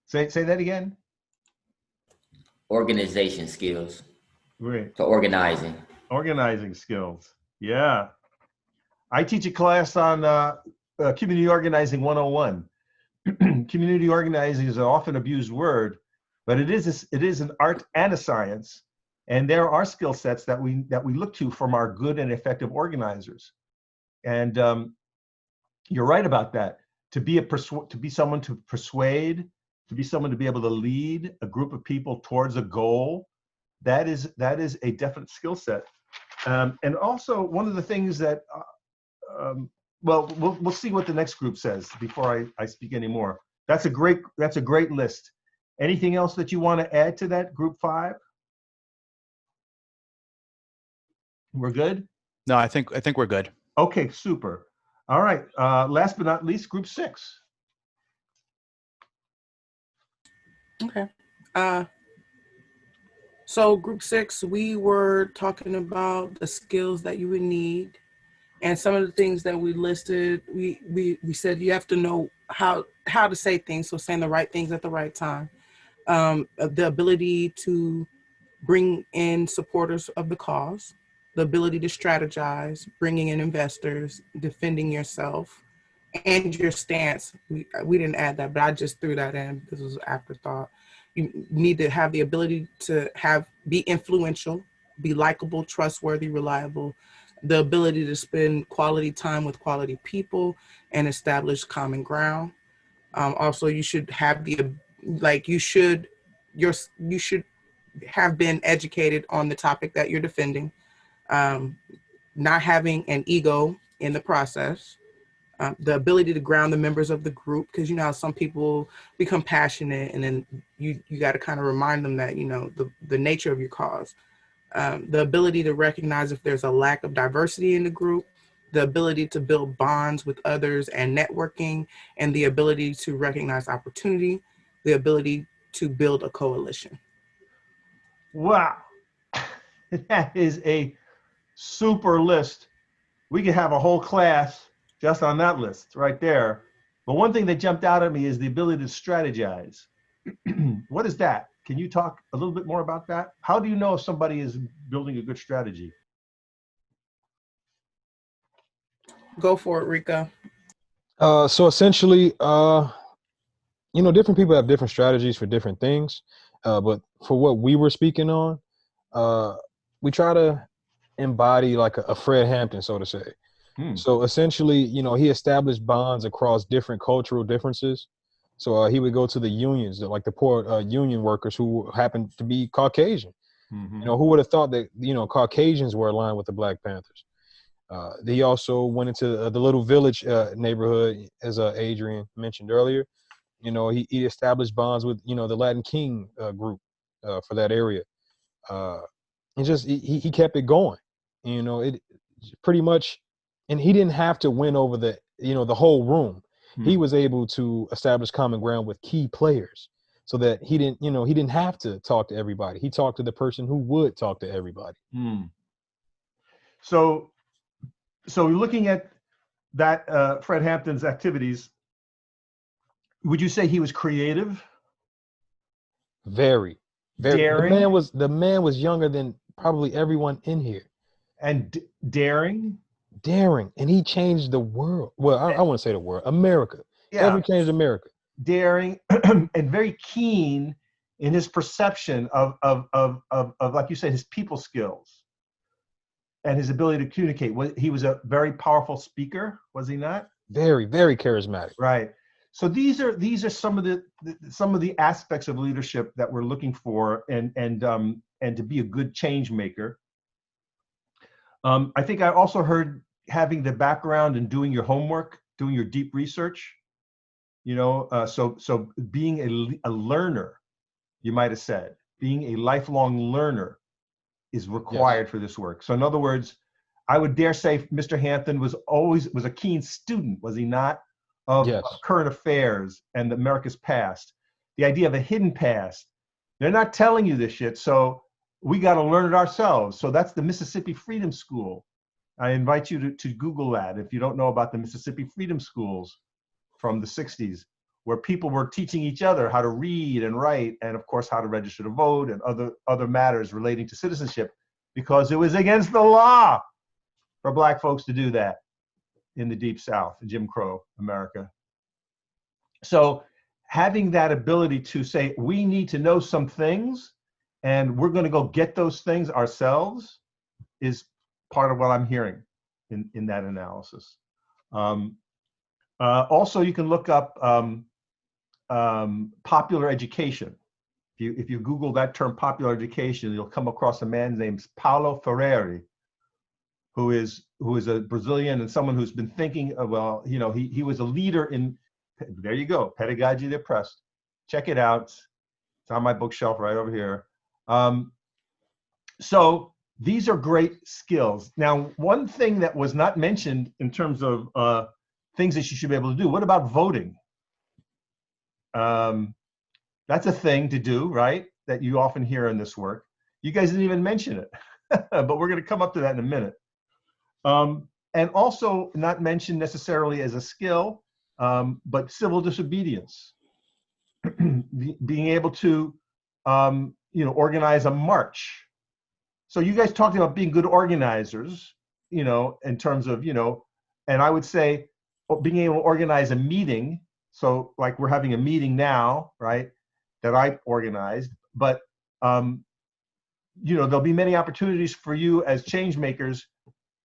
Say that again. Organization skills. Great. So organizing. Organizing skills. Yeah. I teach a class on community organizing 101. Community organizing is an often abused word, but it is an art and a science. And there are skill sets that we look to from our good and effective organizers. And you're right about that. To be someone to persuade, to be someone to be able to lead a group of people towards a goal, that is a definite skill set. And also one of the things that, well, we'll see what the next group says before I speak anymore. That's a great list. Anything else that you want to add to that, group 5? We're good? No, I think we're good. Okay, super. All right. Last but not least, group 6. Okay. So group 6, we were talking about the skills that you would need, and some of the things that we listed. We said you have to know how to say things, so saying the right things at the right time. The ability to bring in supporters of the cause, the ability to strategize, bringing in investors, defending yourself, and your stance. We didn't add that, but I just threw that in because it was an afterthought. You need to have the ability to be influential, be likable, trustworthy, reliable, the ability to spend quality time with quality people and establish common ground. Also, you should have you should have been educated on the topic that you're defending, not having an ego in the process, the ability to ground the members of the group, because you know how some people become passionate and then you got to kind of remind them that, you know, the nature of your cause, the ability to recognize if there's a lack of diversity in the group, the ability to build bonds with others and networking, and the ability to recognize opportunity, the ability to build a coalition. Wow. That is a super list. We could have a whole class just on that list right there. But one thing that jumped out at me is the ability to strategize. What is that? Can you talk a little bit more about that? How do you know if somebody is building a good strategy? Go for it, Rico. So essentially, you know, different people have different strategies for different things. But for what we were speaking on, we try to embody like a Fred Hampton, so to say. So essentially, you know, he established bonds across different cultural differences. So he would go to the unions, like the poor union workers who happened to be Caucasian. You know, who would have thought that, you know, Caucasians were aligned with the Black Panthers? He also went into the little village neighborhood, as Adrian mentioned earlier. You know, he established bonds with, you know, the Latin King group for that area. And just he kept it going. You know, it pretty much, and he didn't have to win over the, you know, the whole room. He was able to establish common ground with key players, so that he didn't, you know, he didn't have to talk to everybody. He talked to the person who would talk to everybody. So looking at that, Fred Hampton's activities, would you say he was creative? Very. Daring? The man was younger than probably everyone in here. And daring? Daring. And he changed the world. Well, I want to say the world. America. Yeah. Definitely changed America. Daring and very keen in his perception of like you said, his people skills and his ability to communicate. He was a very powerful speaker, was he not? Very, very charismatic. Right. So these are some of the aspects of leadership that we're looking for, and to be a good change maker. I think I also heard having the background and doing your homework, doing your deep research. You know, so being a learner, you might have said, being a lifelong learner is required for this work. So in other words, I would dare say Mr. Hampton was a keen student, was he not, of current affairs and America's past. The idea of a hidden past. They're not telling you this shit, so we got to learn it ourselves. So that's the Mississippi Freedom School. I invite you to Google that if you don't know about the Mississippi Freedom Schools from the 60s, where people were teaching each other how to read and write, and of course how to register to vote and other matters relating to citizenship, because it was against the law for Black folks to do that in the Deep South, Jim Crow America. So having that ability to say, we need to know some things and we're going to go get those things ourselves is part of what I'm hearing in that analysis. Also, you can look up popular education. If you Google that term, popular education, you'll come across a man named Paulo Freire, who is a Brazilian and someone who's been thinking, well, you know, he was a leader in, there you go, Pedagogy of the Oppressed. Check it out. It's on my bookshelf right over here. So these are great skills. Now, one thing that was not mentioned in terms of things that you should be able to do, what about voting? That's a thing to do, right? That you often hear in this work. You guys didn't even mention it, but we're going to come up to that in a minute. And also not mentioned necessarily as a skill, but civil disobedience. Being able to, organize a march. So you guys talked about being good organizers, in terms of, and I would say being able to organize a meeting. So like we're having a meeting now, right, that I organized, but, there'll be many opportunities for you as change makers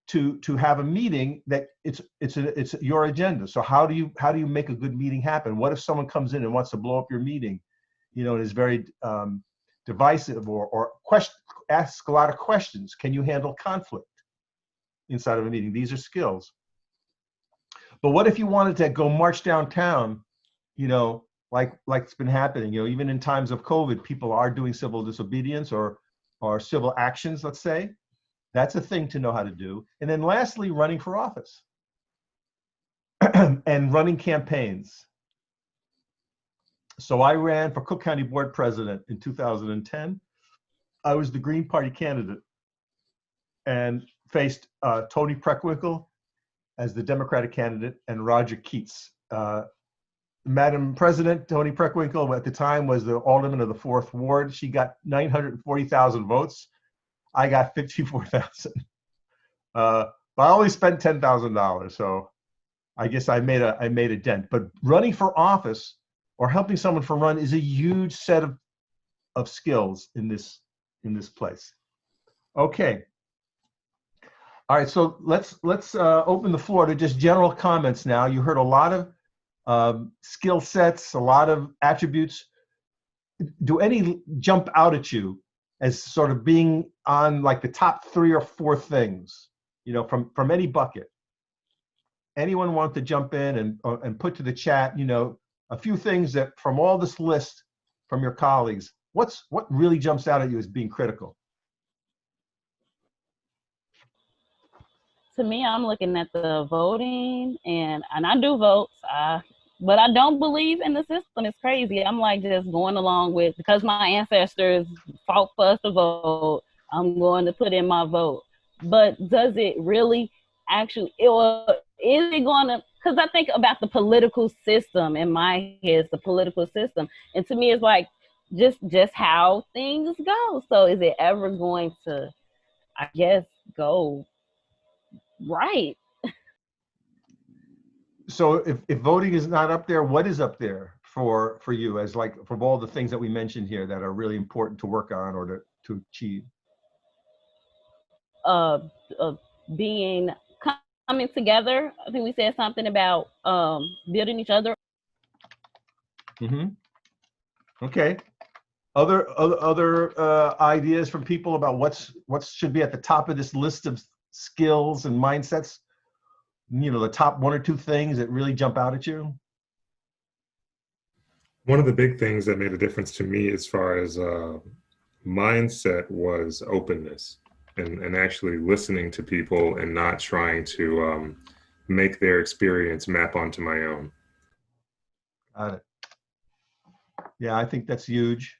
to have a meeting that it's your agenda. So how do you make a good meeting happen? What if someone comes in and wants to blow up your meeting, and is very divisive or asks a lot of questions? Can you handle conflict inside of a meeting? These are skills. But what if you wanted to go march downtown, like it's been happening, even in times of COVID, people are doing civil disobedience or civil actions, let's say. That's a thing to know how to do. And then lastly, running for office and running campaigns. So I ran for Cook County Board President in 2010. I was the Green Party candidate and faced Tony Preckwinkle as the Democratic candidate and Roger Keats. Madam President, Tony Preckwinkle at the time was the alderman of the 4th Ward. She got 940,000 votes. I got 54,000. But I only spent $10,000, so I guess I made a dent. But running for office or helping someone for run is a huge set of skills in this place. Okay. All right, so let's open the floor to just general comments now. You heard a lot of skill sets, a lot of attributes. Do any jump out at you as sort of being on like the top 3 or 4 things, from any bucket? Anyone want to jump in and put to the chat, a few things that from all this list from your colleagues, what really jumps out at you as being critical? To me, I'm looking at the voting, and I do vote, but I don't believe in the system. It's crazy. I'm like just going along with, because my ancestors fought for us to vote, I'm going to put in my vote. But does it really actually, or is it going to, because I think about the political system in my head, the political system. And to me, it's like just how things go. So is it ever going to, I guess, go right? So if voting is not up there, what is up there for you as like from all the things that we mentioned here that are really important to work on or to achieve? Coming together. I think we said something about building each other. Mm-hmm. Okay. Other ideas from people about what should be at the top of this list of skills and mindsets? The top 1 or 2 things that really jump out at you? One of the big things that made a difference to me as far as mindset was openness and actually listening to people and not trying to make their experience map onto my own. Got it. Yeah, I think that's huge.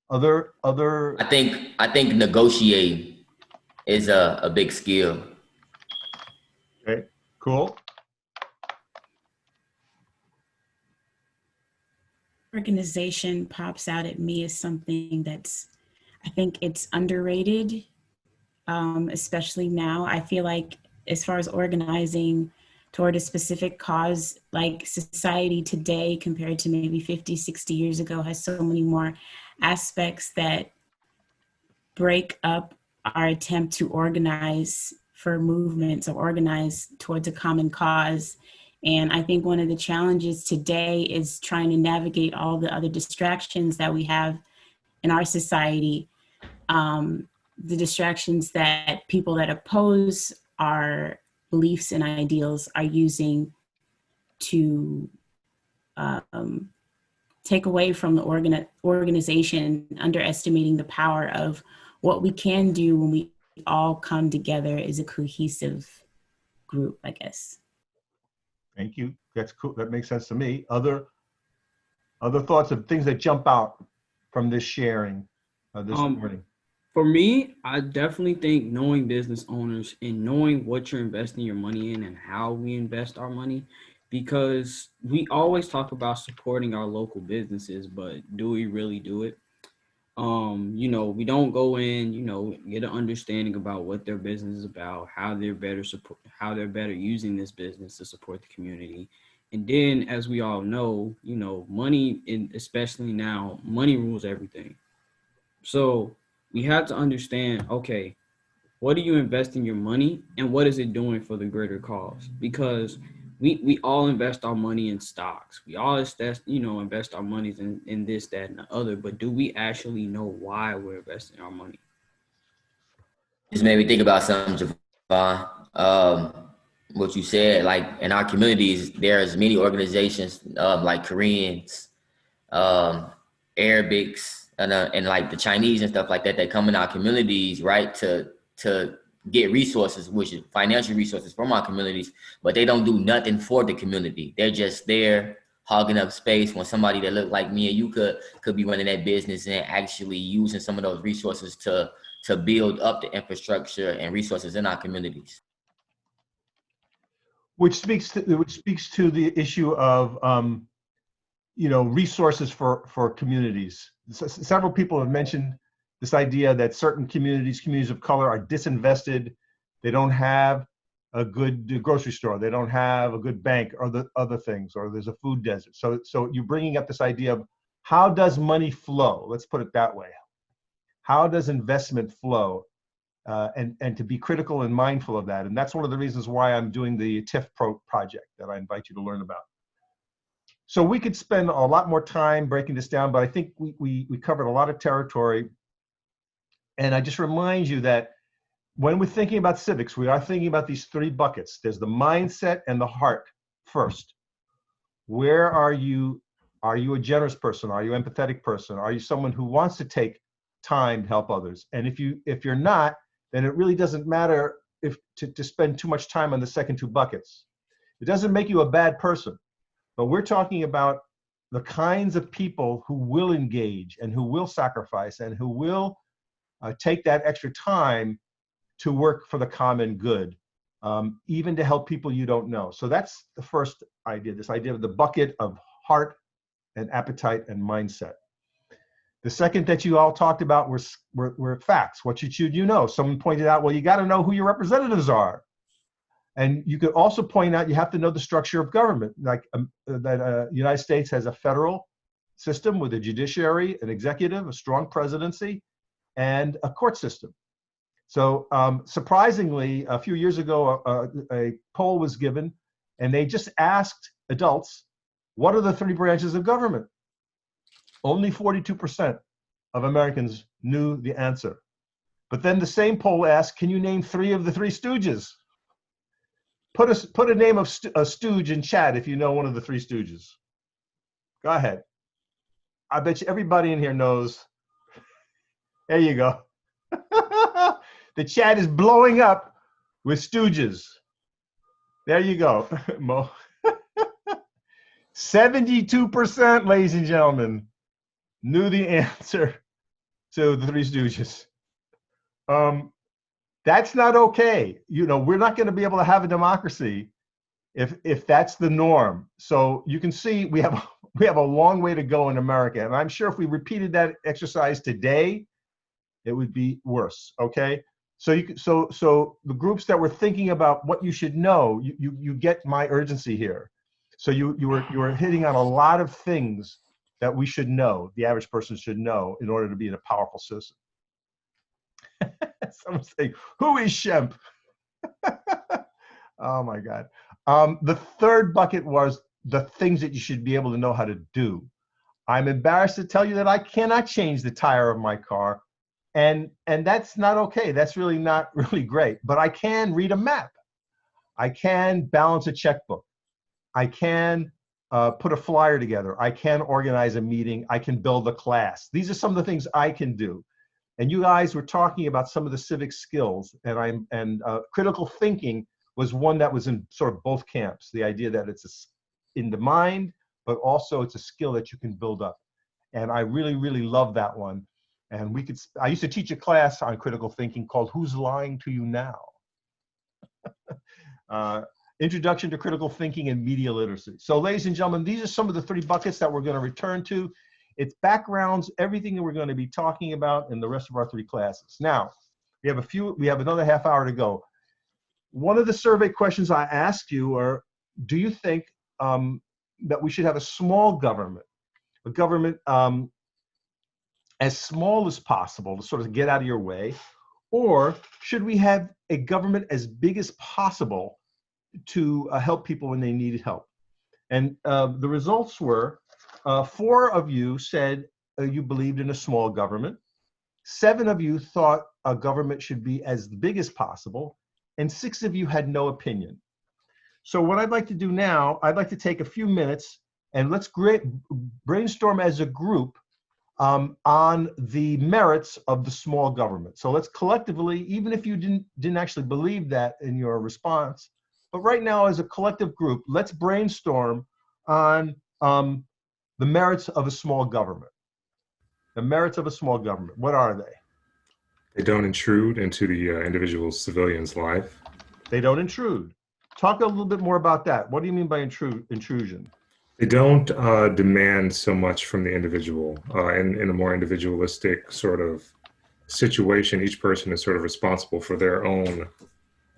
Other. I think negotiating is a big skill. Okay, cool. Organization pops out at me as something that's, I think it's underrated, especially now. I feel like as far as organizing toward a specific cause, like society today compared to maybe 50, 60 years ago has so many more aspects that break up our attempt to organize for movements or organize towards a common cause. And I think one of the challenges today is trying to navigate all the other distractions that we have in our society, the distractions that people that oppose our beliefs and ideals are using to take away from the organization, underestimating the power of what we can do when we all come together as a cohesive group, I guess. Thank you. That's cool. That makes sense to me. Other thoughts of things that jump out from this sharing this morning? For me, I definitely think knowing business owners and knowing what you're investing your money in and how we invest our money, because we always talk about supporting our local businesses, but do we really do it? We don't go in, get an understanding about what their business is about, how they're better using this business to support the community. And then, as we all know, money, especially now, money rules everything. So we have to understand, okay, what are you investing your money and what is it doing for the greater cause? Because we all invest our money in stocks. We all invest our money in this, that, and the other. But do we actually know why we're investing our money? Just made me think about something, Javon. What you said, like in our communities, there's many organizations like Koreans, Arabics, and like the Chinese and stuff like that that come in our communities, right, to get resources, which is financial resources from our communities, but they don't do nothing for the community. They're just there hogging up space when somebody that look like me and you could be running that business and actually using some of those resources to build up the infrastructure and resources in our communities. Which speaks to the issue of resources for communities. Several people have mentioned this idea that certain communities of color, are disinvested. They don't have a good grocery store. They don't have a good bank, or the other things, or there's a food desert. So you're bringing up this idea of how does money flow? Let's put it that way. How does investment flow? And to be critical and mindful of that. And that's one of the reasons why I'm doing the TIF project that I invite you to learn about. So we could spend a lot more time breaking this down, but I think we covered a lot of territory. And I just remind you that when we're thinking about civics, we are thinking about these three buckets. There's the mindset and the heart first. Where are you? Are you a generous person? Are you an empathetic person? Are you someone who wants to take time to help others? And if you're not, then it really doesn't matter to spend too much time on the second two buckets. It doesn't make you a bad person, but we're talking about the kinds of people who will engage and who will sacrifice and who will take that extra time to work for the common good, even to help people you don't know. So that's the first idea, this idea of the bucket of heart and appetite and mindset. The second that you all talked about were facts. What should you know? Someone pointed out, well, you got to know who your representatives are. And you could also point out you have to know the structure of government, like that United States has a federal system with a judiciary, an executive, a strong presidency, and a court system. So surprisingly, a few years ago, a poll was given, and they just asked adults, what are the three branches of government? Only 42% of Americans knew the answer. But then the same poll asked, can you name three of the Three Stooges? Put a name of a stooge in chat if you know one of the Three Stooges. Go ahead. I bet you everybody in here knows. There you go. The chat is blowing up with stooges. There you go, Mo. 72%, ladies and gentlemen, knew the answer to the Three Stooges. That's not okay. We're not going to be able to have a democracy if that's the norm. So you can see we have a long way to go in America, and I'm sure if we repeated that exercise today, it would be worse. Okay. So the groups that were thinking about what you should know, you get my urgency here. So you were hitting on a lot of things that we should know, the average person should know, in order to be a powerful citizen. Someone's saying, who is Shemp? Oh my God. The third bucket was the things that you should be able to know how to do. I'm embarrassed to tell you that I cannot change the tire of my car. And that's not okay. That's really not really great. But I can read a map. I can balance a checkbook. I can put a flyer together. I can organize a meeting. I can build a class. These are some of the things I can do. And you guys were talking about some of the civic skills, and critical thinking was one that was in sort of both camps. The idea that it's in the mind, but also it's a skill that you can build up. And I really, really love that one. And I used to teach a class on critical thinking called Who's Lying to You Now? Introduction to Critical Thinking and Media Literacy. So ladies and gentlemen, these are some of the 3 buckets that we're going to return to. It's backgrounds, everything that we're going to be talking about in the rest of our 3 classes. Now, we have another half hour to go. One of the survey questions I asked you are, do you think that we should have a small government, a government as small as possible to sort of get out of your way, or should we have a government as big as possible to help people when they needed help? And the results were 4 of you said you believed in a small government. 7 of you thought a government should be as big as possible, and 6 of you had no opinion. So what I'd like to do now, I'd like to take a few minutes and let's brainstorm as a group on the merits of the small government. So let's collectively, even if you didn't actually believe that in your response, but right now as a collective group, let's brainstorm on the merits of a small government. The merits of a small government, what are they? They don't intrude into the individual civilian's life. They don't intrude. Talk a little bit more about that. What do you mean by intrusion? They don't demand so much from the individual. In a more individualistic sort of situation, each person is sort of responsible for their own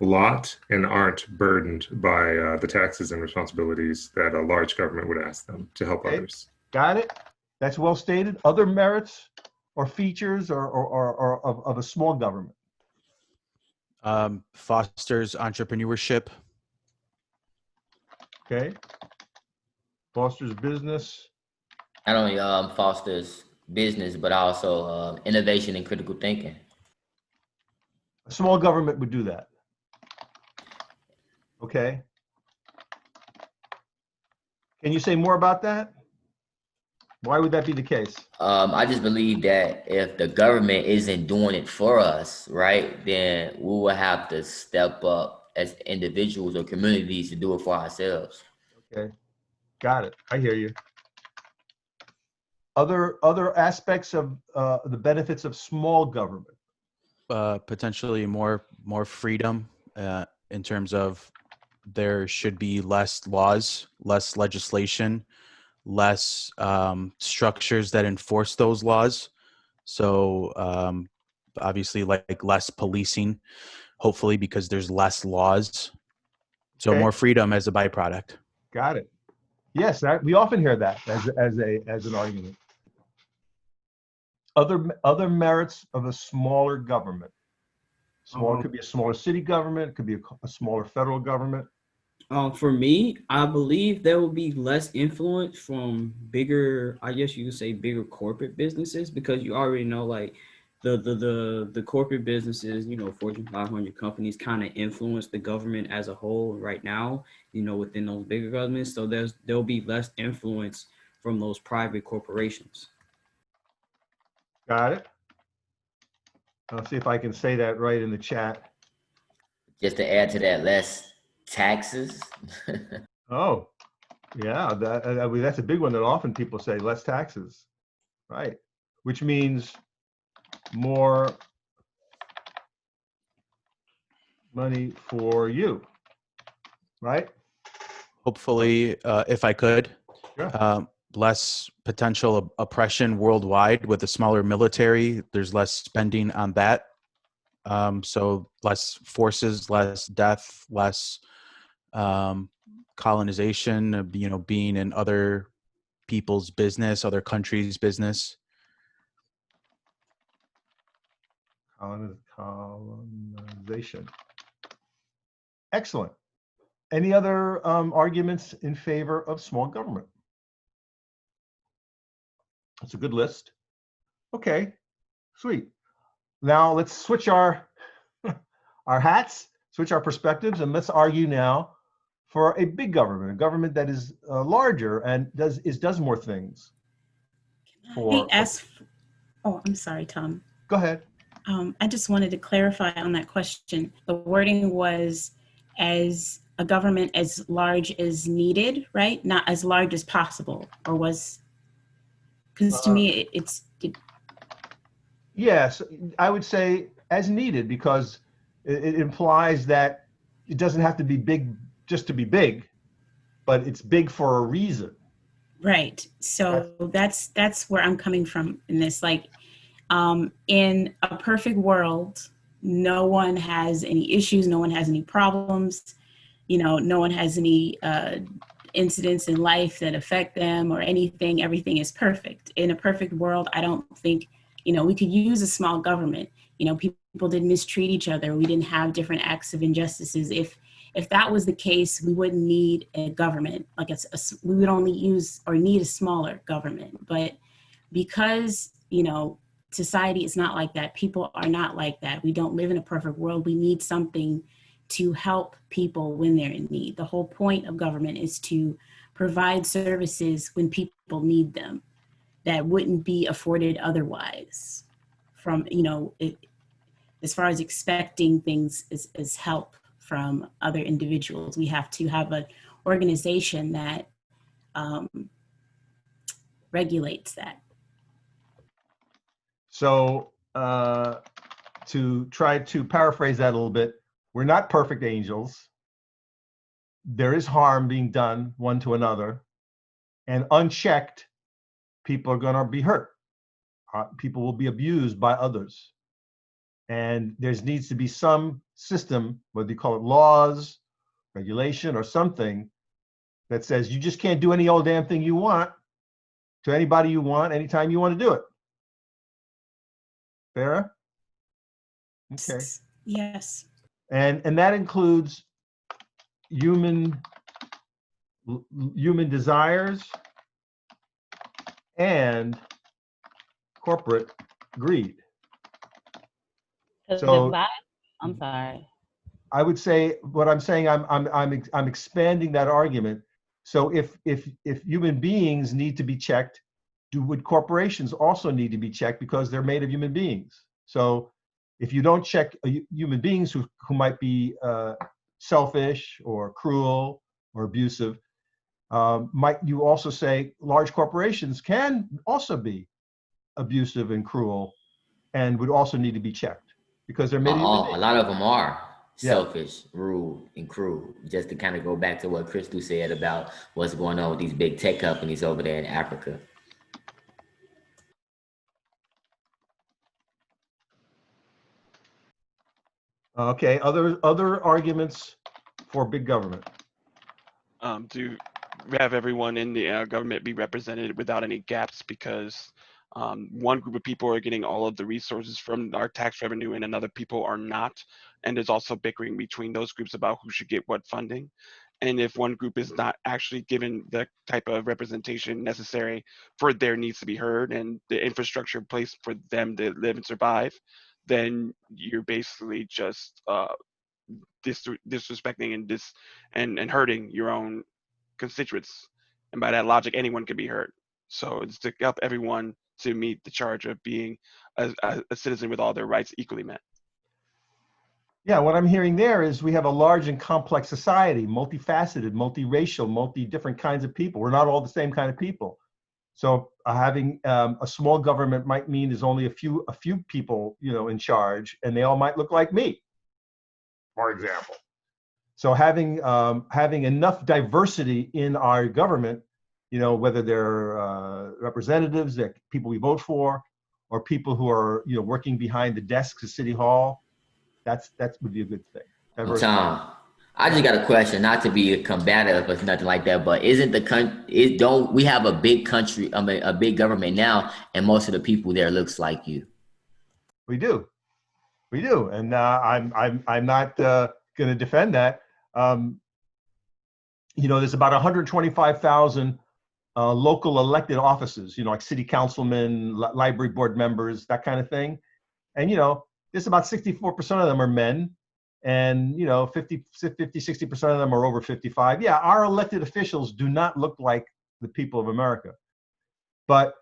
lot and aren't burdened by the taxes and responsibilities that a large government would ask them to help others. Got it? That's well stated. Other merits or features or of a small government? Fosters entrepreneurship. Okay. Fosters business. Not only fosters business, but also innovation and critical thinking. A small government would do that. Okay. Can you say more about that? Why would that be the case? I just believe that if the government isn't doing it for us, right, then we will have to step up as individuals or communities to do it for ourselves. Okay. Got it. I hear you. Other aspects of the benefits of small government? Potentially more freedom in terms of there should be less laws, less legislation, less structures that enforce those laws. So obviously like less policing, hopefully, because there's less laws. So Okay. more freedom as a byproduct. Got it. Yes, we often hear that as an argument. Other merits of a smaller government. Smaller could be a smaller city government, it could be a smaller federal government. For me, I believe there will be less influence from bigger, I guess you could say bigger corporate businesses, because you already know like the corporate businesses, you know, Fortune 500 companies kind of influence the government as a whole right now, you know, within those bigger governments. So there'll be less influence from those private corporations. Got it. I'll see if I can say that right in the chat. Just to add to that, less taxes. Oh, yeah, that's a big one that often people say, less taxes, right? Which means more money for you, right? Hopefully, if I could, Sure. less potential oppression worldwide with a smaller military. There's less spending on that. So less forces, less death, less colonization, you know, being in other people's business, other countries' business. Colonization. Excellent. Any other arguments in favor of small government? That's a good list. Okay, sweet. Now let's switch our hats, switch our perspectives, and let's argue now for a big government, a government that is larger and does more things. Oh, I'm sorry, Tom. Go ahead. I just wanted to clarify on that question. The wording was as a government as large as needed, right? Not as large as possible, or was, because to me, Yes, I would say as needed, because it implies that it doesn't have to be big just to be big, but it's big for a reason. Right. So that's where I'm coming from in this. Like, in a perfect world, no one has any issues, no one has any problems, no one has any incidents in life that affect them or anything. Everything is perfect. In a perfect world, I don't think, we could use a small government. People didn't mistreat each other. We didn't have different acts of injustices. If that was the case, we wouldn't need a government. Like we would only use or need a smaller government. But because, society is not like that. People are not like that. We don't live in a perfect world. We need something to help people when they're in need. The whole point of government is to provide services when people need them that wouldn't be afforded otherwise. From, as far as expecting things as help from other individuals, we have to have an organization that regulates that. So to try to paraphrase that a little bit, we're not perfect angels. There is harm being done one to another, and unchecked, people are going to be hurt. People will be abused by others. And there needs to be some system, whether you call it laws, regulation, or something, that says you just can't do any old damn thing you want to anybody you want, anytime you want to do it. Farah? Okay. Yes. And that includes human desires and corporate greed. So I'm sorry. I would say what I'm saying, I'm expanding that argument. So if human beings need to be checked, would corporations also need to be checked, because they're made of human beings? So if you don't check human beings who might be selfish or cruel or abusive, might you also say large corporations can also be abusive and cruel and would also need to be checked, because they're made of human beings? A lot of them are selfish, rude, and cruel. Just to kind of go back to what Crystal said about what's going on with these big tech companies over there in Africa. Okay, other arguments for big government? To have everyone in the government be represented without any gaps, because one group of people are getting all of the resources from our tax revenue and another people are not. And there's also bickering between those groups about who should get what funding. And if one group is not actually given the type of representation necessary for their needs to be heard and the infrastructure in place for them to live and survive, then you're basically just disrespecting and hurting your own constituents. And by that logic, anyone can be hurt. So it's to help everyone to meet the charge of being a citizen with all their rights equally met. Yeah, what I'm hearing there is we have a large and complex society, multifaceted, multiracial, multi-different kinds of people. We're not all the same kind of people. So having a small government might mean there's only a few people, in charge, and they all might look like me, for example. So having enough diversity in our government, whether they're representatives, that people we vote for, or people who are working behind the desks at City Hall, that would be a good thing. Diversity. Tom, I just got a question, not to be combative or nothing like that, but don't we have a big country, a big government now, and most of the people there looks like you? We do, and I'm not going to defend that. There's about 125,000 local elected offices, like city councilmen, library board members, that kind of thing. And, there's about 64% of them are men, and, 50, 60% of them are over 55. Yeah, our elected officials do not look like the people of America. But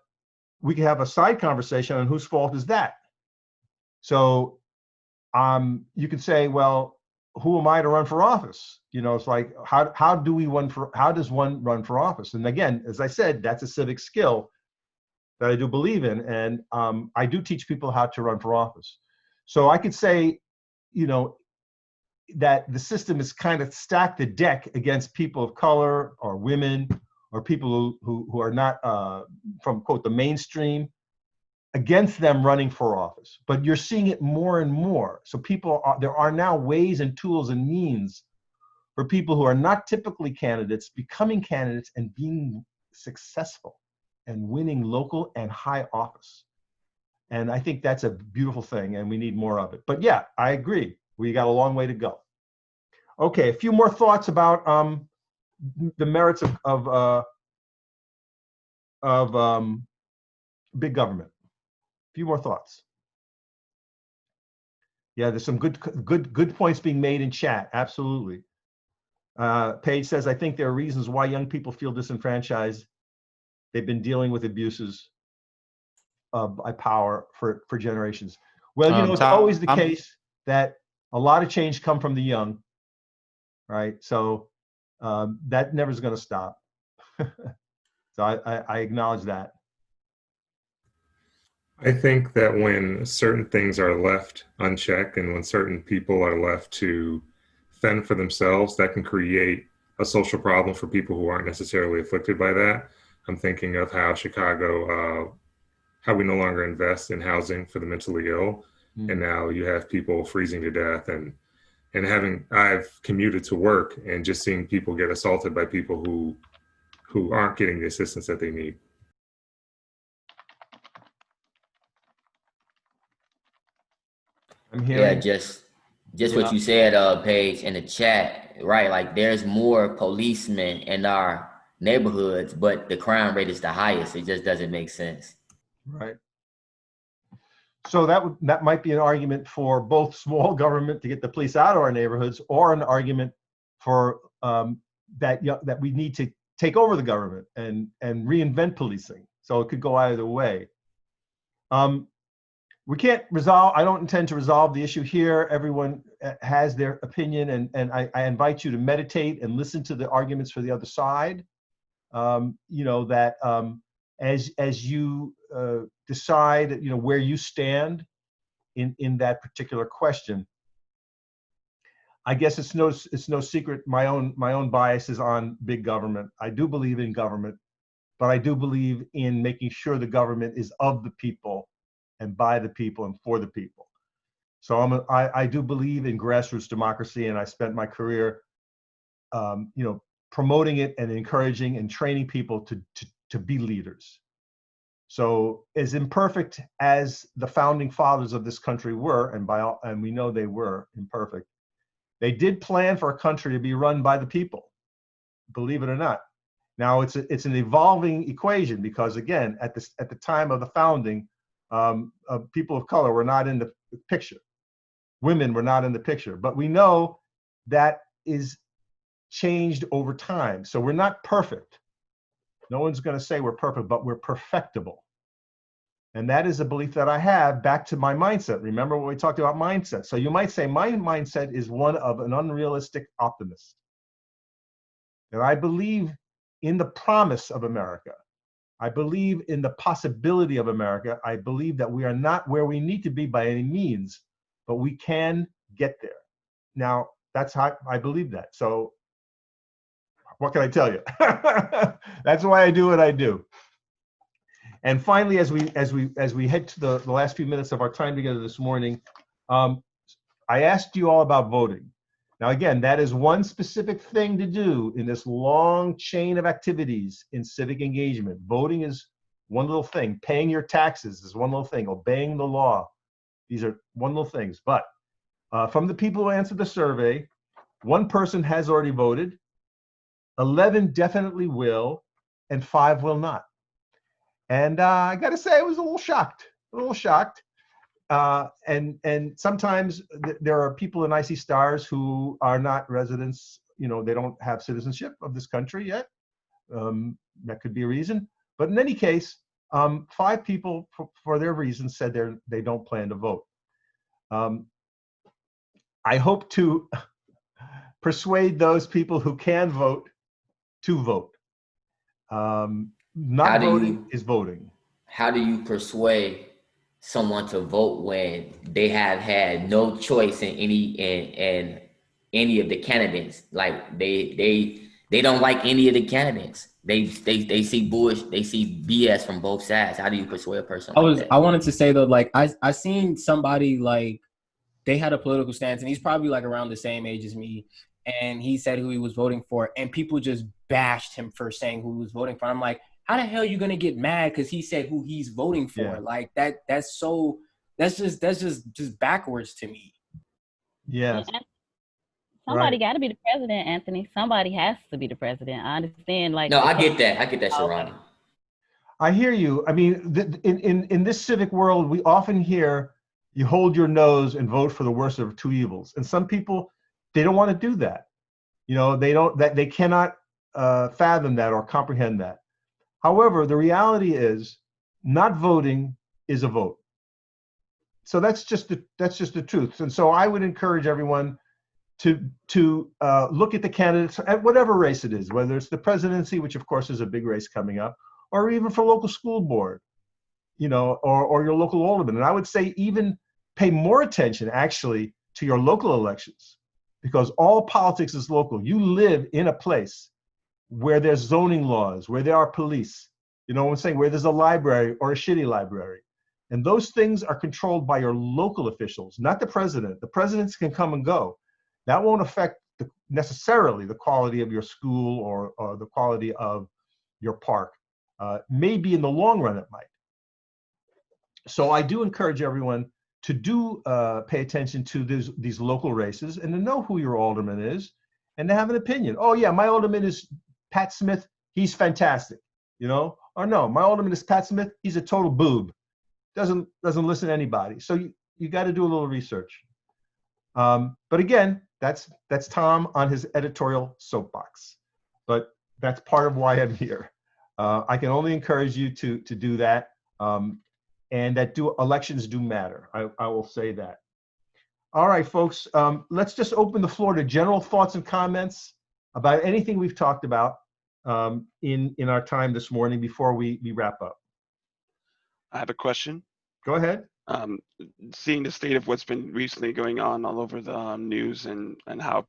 we can have a side conversation on whose fault is that. So you could say, well, who am I to run for office? It's like, how does one run for office? And again, as I said, that's a civic skill. that I do believe in, and I do teach people how to run for office. So I could say, you know, that the system is kind of stacked the deck against people of color or women or people who are not from, quote, the mainstream, against them running for office. But you're seeing it more and more. So there are now ways and tools and means for people who are not typically candidates becoming candidates and being successful and winning local and high office. And I think that's a beautiful thing, and we need more of it. But yeah, I agree. We got a long way to go. Okay, a few more thoughts about the merits of big government. A few more thoughts. Yeah, there's some good points being made in chat. Absolutely. Paige says, I think there are reasons why young people feel disenfranchised. They've been dealing with abuses by power for generations. Well, you know, it's always the case that a lot of change come from the young, right? So that never is going to stop. So I acknowledge that. I think that when certain things are left unchecked and when certain people are left to fend for themselves, that can create a social problem for people who aren't necessarily afflicted by that. I'm thinking of how Chicago, how we no longer invest in housing for the mentally ill. And now you have people freezing to death and I've commuted to work and just seeing people get assaulted by people who aren't getting the assistance that they need. I'm hearing. Yeah, just what you said, Paige, in the chat, right? Like there's more policemen in our neighborhoods, but the crime rate is the highest. It just doesn't make sense. Right. So that might be an argument for both small government to get the police out of our neighborhoods, or an argument for that we need to take over the government and reinvent policing. So it could go either way. We can't resolve, I don't intend to resolve the issue here. Everyone has their opinion, and I invite you to meditate and listen to the arguments for the other side. You know, that as you decide, you know, where you stand in that particular question. I guess it's no secret my own bias is on big government. I do believe in government, but I do believe in making sure the government is of the people and by the people and for the people. So I do believe in grassroots democracy, and I spent my career, you know, promoting it and encouraging and training people to be leaders. So as imperfect as the founding fathers of this country were, and we know they were imperfect, they did plan for a country to be run by the people, believe it or not. Now it's an evolving equation, because again, at the time of the founding, people of color were not in the picture. Women were not in the picture, but we know that is changed over time. So we're not perfect. No one's going to say we're perfect, but we're perfectible. And that is a belief that I have, back to my mindset. Remember what we talked about mindset. So you might say my mindset is one of an unrealistic optimist. And I believe in the promise of America. I believe in the possibility of America. I believe that we are not where we need to be by any means, but we can get there. Now, that's how I believe that. So what can I tell you? That's why I do what I do. And finally, as we head to the last few minutes of our time together this morning, I asked you all about voting. Now, again, that is one specific thing to do in this long chain of activities in civic engagement. Voting is one little thing. Paying your taxes is one little thing. Obeying the law. These are one little things. But from the people who answered the survey, 1 person has already voted, 11 definitely will, and 5 will not. And I got to say, I was a little shocked. And sometimes there are people in Icy Stars who are not residents, you know, they don't have citizenship of this country yet. That could be a reason. But in any case, 5 people, for their reasons, said they don't plan to vote. I hope to persuade those people who can vote to vote. Not voting is voting. how do you persuade someone to vote when they have had no choice in any of the candidates? Like they don't like any of the candidates. They see bush, they see BS from both sides. How do you persuade a person like that? I wanted to say though, like I seen somebody like they had a political stance, and he's probably like around the same age as me, and he said who he was voting for, and people just bashed him for saying who he was voting for. I'm like, how the hell are you gonna get mad because he said who he's voting for? Yeah. Like that's just backwards to me. Yeah. Somebody Right. got to be the president, Anthony. Somebody has to be the president. I understand. Like, No, I get that, Sharonda. I hear you. I mean, in this civic world, we often hear you hold your nose and vote for the worst of two evils. And some people, they don't want to do that. You know, they cannot fathom that or comprehend that. However, the reality is not voting is a vote. So that's just the truth. And so I would encourage everyone to look at the candidates at whatever race it is, whether it's the presidency, which of course is a big race coming up, or even for local school board, you know, or your local alderman. And I would say even pay more attention actually to your local elections, because all politics is local. You live in a place where there's zoning laws, where there are police, you know what I'm saying, where there's a library or a shitty library. And those things are controlled by your local officials, not the president. The presidents can come and go. That won't affect necessarily the quality of your school or the quality of your park. Maybe in the long run it might. So I do encourage everyone to pay attention to these local races and to know who your alderman is and to have an opinion. Oh yeah, my alderman is Pat Smith. He's fantastic, you know. Or no, my alderman is Pat Smith. He's a total boob. Doesn't listen to anybody. So you got to do a little research. But again, that's Tom on his editorial soapbox. But that's part of why I'm here. I can only encourage you to do that. And that elections do matter. I will say that. All right, folks, let's just open the floor to general thoughts and comments about anything we've talked about in our time this morning before we wrap up. I have a question. Go ahead. Seeing the state of what's been recently going on all over the news and how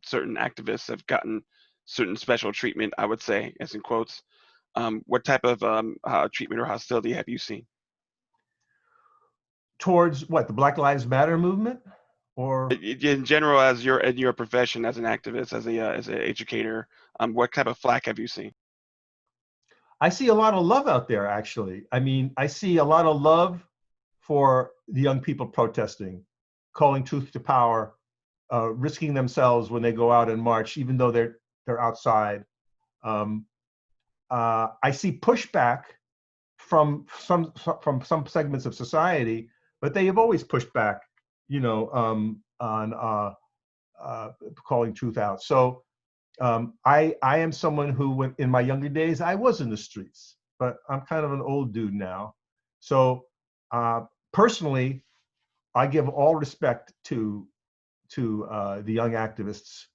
certain activists have gotten certain special treatment, I would say, as in quotes, what type of treatment or hostility have you seen? Towards what, the Black Lives Matter movement, or in general, as in your profession as an activist, as an educator, what type of flack have you seen? I see a lot of love out there, actually. I mean, I see a lot of love for the young people protesting, calling truth to power, risking themselves when they go out and march, even though they're outside. I see pushback from some segments of society, but they have always pushed back, you know, on calling truth out. So I am someone who, in my younger days, I was in the streets, but I'm kind of an old dude now. So personally, I give all respect to the young activists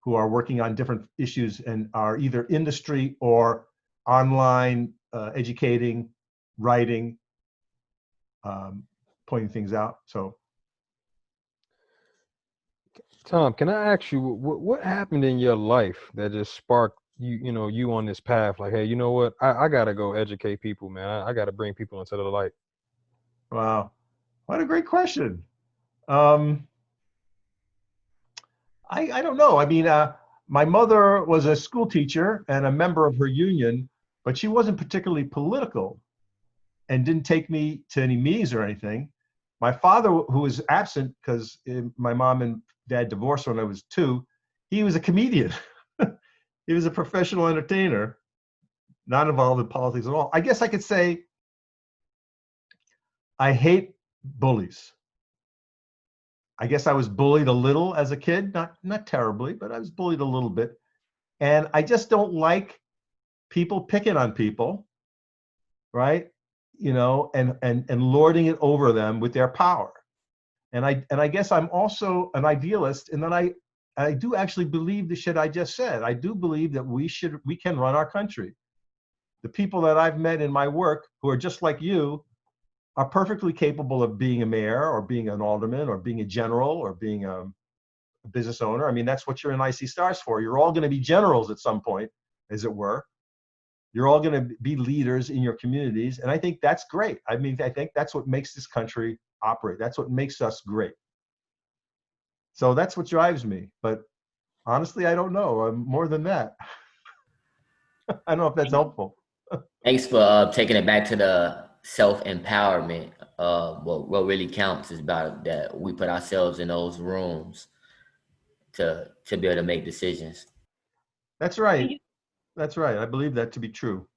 who are working on different issues and are either in the street or online, educating, writing, pointing things out. So, Tom, can I ask you what happened in your life that just sparked you on this path? Like, hey, you know what? I gotta go educate people, man. I gotta bring people into the light. Wow, what a great question. I don't know. I mean, my mother was a school teacher and a member of her union, but she wasn't particularly political and didn't take me to any meetings or anything. My father, who was absent because my mom and dad divorced when I was 2, he was a comedian. He was a professional entertainer, not involved in politics at all. I guess I could say I hate bullies. I guess I was bullied a little as a kid, not terribly, but I was bullied a little bit. And I just don't like people picking on people, right? You know, and lording it over them with their power. And I guess I'm also an idealist in that I do actually believe the shit I just said. I do believe that we can run our country. the people that I've met in my work who are just like you are perfectly capable of being a mayor or being an alderman or being a general or being a business owner. I mean, that's what you're in IC Stars for. You're all going to be generals at some point, as it were. You're all going to be leaders in your communities. And I think that's great. I mean, I think that's what makes this country operate. That's what makes us great. So that's what drives me. But honestly, I don't know. More than that. I don't know if that's helpful. Thanks for taking it back to the self-empowerment. What really counts is about that we put ourselves in those rooms to be able to make decisions. That's right. That's right. I believe that to be true.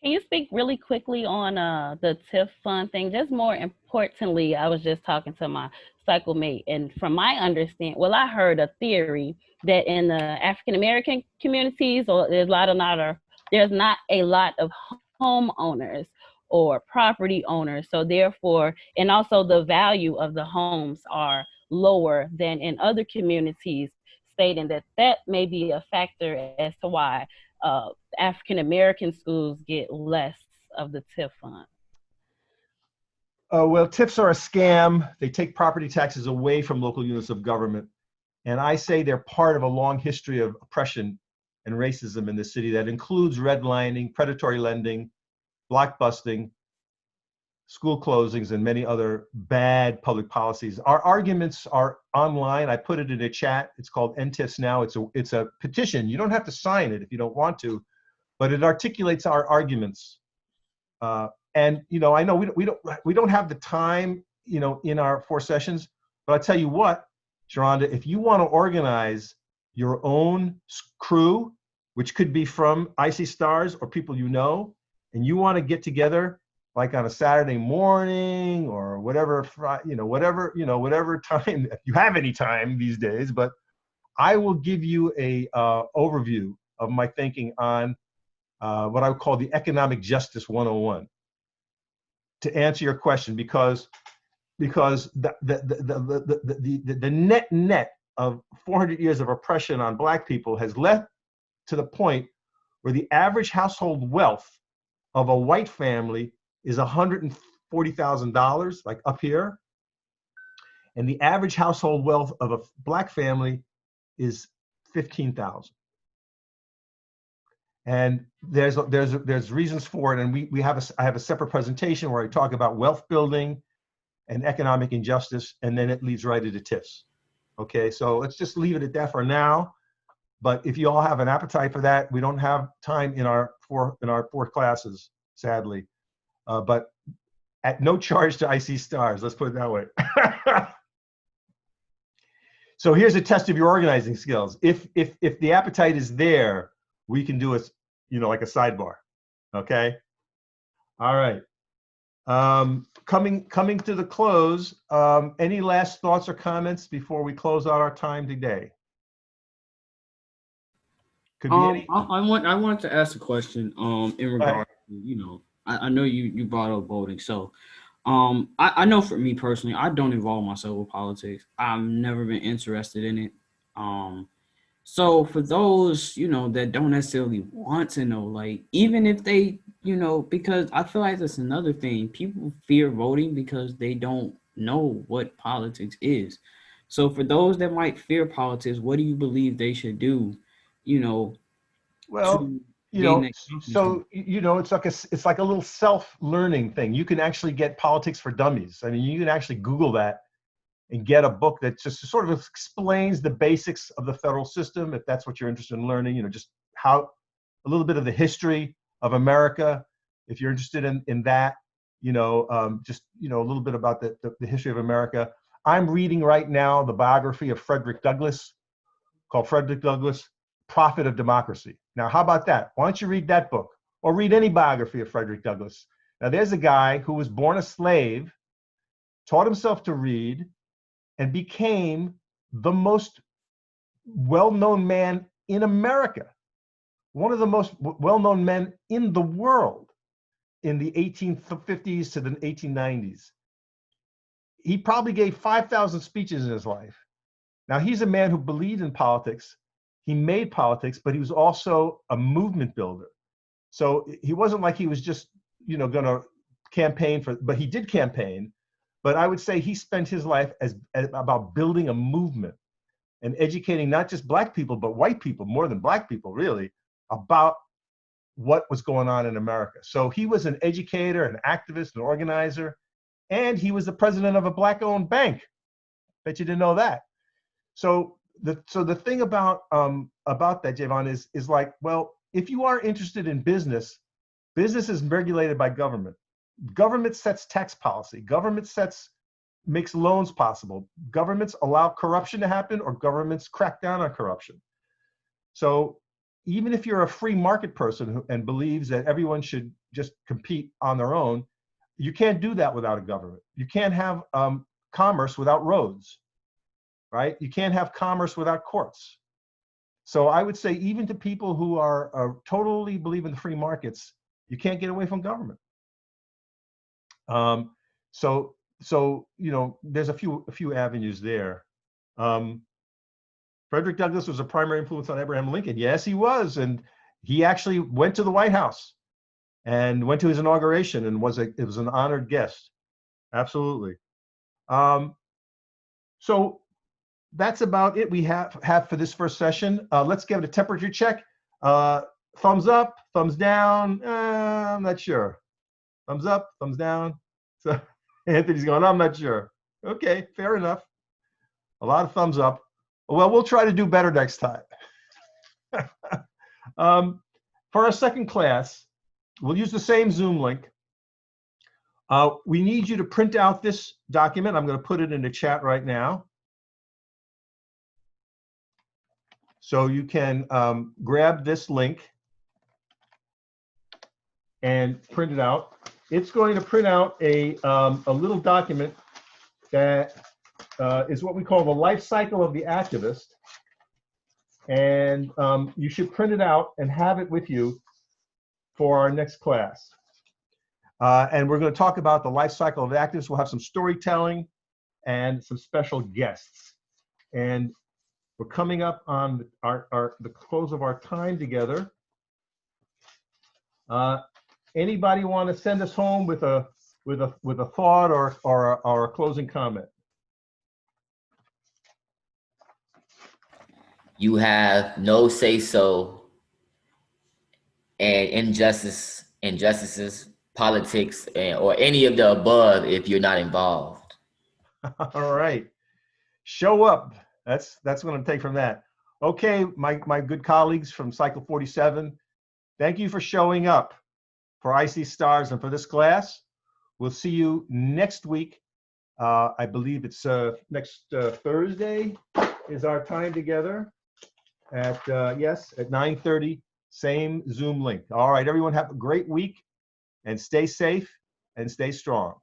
Can you speak really quickly on the TIF fund thing? Just more importantly, I was just talking to my cycle mate, and from my understanding, well, I heard a theory that in the African American communities, or there's not a lot of homeowners or property owners. So therefore, and also the value of the homes are lower than in other communities, stating that that may be a factor as to why African American schools get less of the TIF fund. Well, TIFs are a scam. They take property taxes away from local units of government. And I say they're part of a long history of oppression and racism in the city that includes redlining, predatory lending, blockbusting, school closings, and many other bad public policies. Our arguments are online. I put it in a chat. It's called NTIFs Now. It's a petition. You don't have to sign it if you don't want to, but it articulates our arguments. And you know, I know we don't have the time, you know, in our 4 sessions. But I tell you what, Sharonda, if you want to organize your own crew, which could be from IC Stars or people you know, and you want to get together like on a Saturday morning or whatever, whatever time, if you have any time these days, but I will give you a overview of my thinking on what I would call the economic justice 101 to answer your question, because the net of 400 years of oppression on Black people has led to the point where the average household wealth of a white family is $140,000, like up here, and the average household wealth of a Black family is $15,000. And there's reasons for it, and I have a separate presentation where I talk about wealth building and economic injustice, and then it leads right into TIFs. Okay, so let's just leave it at that for now. But if you all have an appetite for that, we don't have time in our four classes, sadly. But at no charge to IC Stars, let's put it that way. So here's a test of your organizing skills. If the appetite is there, we can do like a sidebar. Okay. All right. Coming to the close. Any last thoughts or comments before we close out our time today? Could be any. I wanted to ask a question. In regard to, I know you brought up voting. So, I know for me personally, I don't involve myself with politics. I've never been interested in it. So for those, that don't necessarily want to know, like, even if they, because I feel like that's another thing. People fear voting because they don't know what politics is. So for those that might fear politics, what do you believe they should do, Well, so it's like a little self-learning thing. You can actually get Politics for Dummies. I mean, you can actually Google that and get a book that just sort of explains the basics of the federal system, if that's what you're interested in learning, just how a little bit of the history of America, if you're interested in that, just, a little bit about the history of America. I'm reading right now the biography of Frederick Douglass, called Frederick Douglass, Prophet of Democracy. Now, how about that? Why don't you read that book, or read any biography of Frederick Douglass? Now, there's a guy who was born a slave, taught himself to read, and became the most well-known man in America, one of the most well-known men in the world in the 1850s to the 1890s. He probably gave 5,000 speeches in his life. Now, he's a man who believed in politics. He made politics, but he was also a movement builder. So he wasn't like he was just, you know, going to campaign for, but he did campaign. But I would say he spent his life as about building a movement and educating not just black people, but white people, more than black people, really, about what was going on in America. So he was an educator, an activist, an organizer, and he was the president of a black-owned bank. Bet you didn't know that. So the thing about that, Javon, is like, well, if you are interested in business, business is regulated by government. Government sets tax policy. Government makes loans possible. Governments allow corruption to happen, or governments crack down on corruption. So even if you're a free market person and believes that everyone should just compete on their own, you can't do that without a government. You can't have commerce without roads, right? You can't have commerce without courts. So I would say even to people who are totally believe in the free markets, you can't get away from government. So you know, there's a few avenues there. Frederick Douglass was a primary influence on Abraham Lincoln. Yes, he was, and he actually went to the White House and went to his inauguration and it was an honored guest. Absolutely. So that's about it we have for this first session. Let's give it a temperature check. Thumbs up, thumbs down. I'm not sure. Thumbs up, thumbs down. So Anthony's going, I'm not sure. Okay, fair enough. A lot of thumbs up. Well, we'll try to do better next time. For our second class, we'll use the same Zoom link. We need you to print out this document. I'm going to put it in the chat right now. So you can grab this link and print it out. It's going to print out a little document that is what we call the life cycle of the activist. And you should print it out and have it with you for our next class. And we're going to talk about the life cycle of the activists. We'll have some storytelling and some special guests. And we're coming up on the close of our time together. Anybody want to send us home with a thought or a closing comment? You have no say-so and injustices, politics, or any of the above if you're not involved. All right. Show up. That's what I'm taking from that. Okay, my good colleagues from Cycle 47, thank you for showing up for IC Stars and for this class. We'll see you next week. I believe it's next Thursday is our time together at, yes, at 9:30, same Zoom link. All right, everyone have a great week and stay safe and stay strong.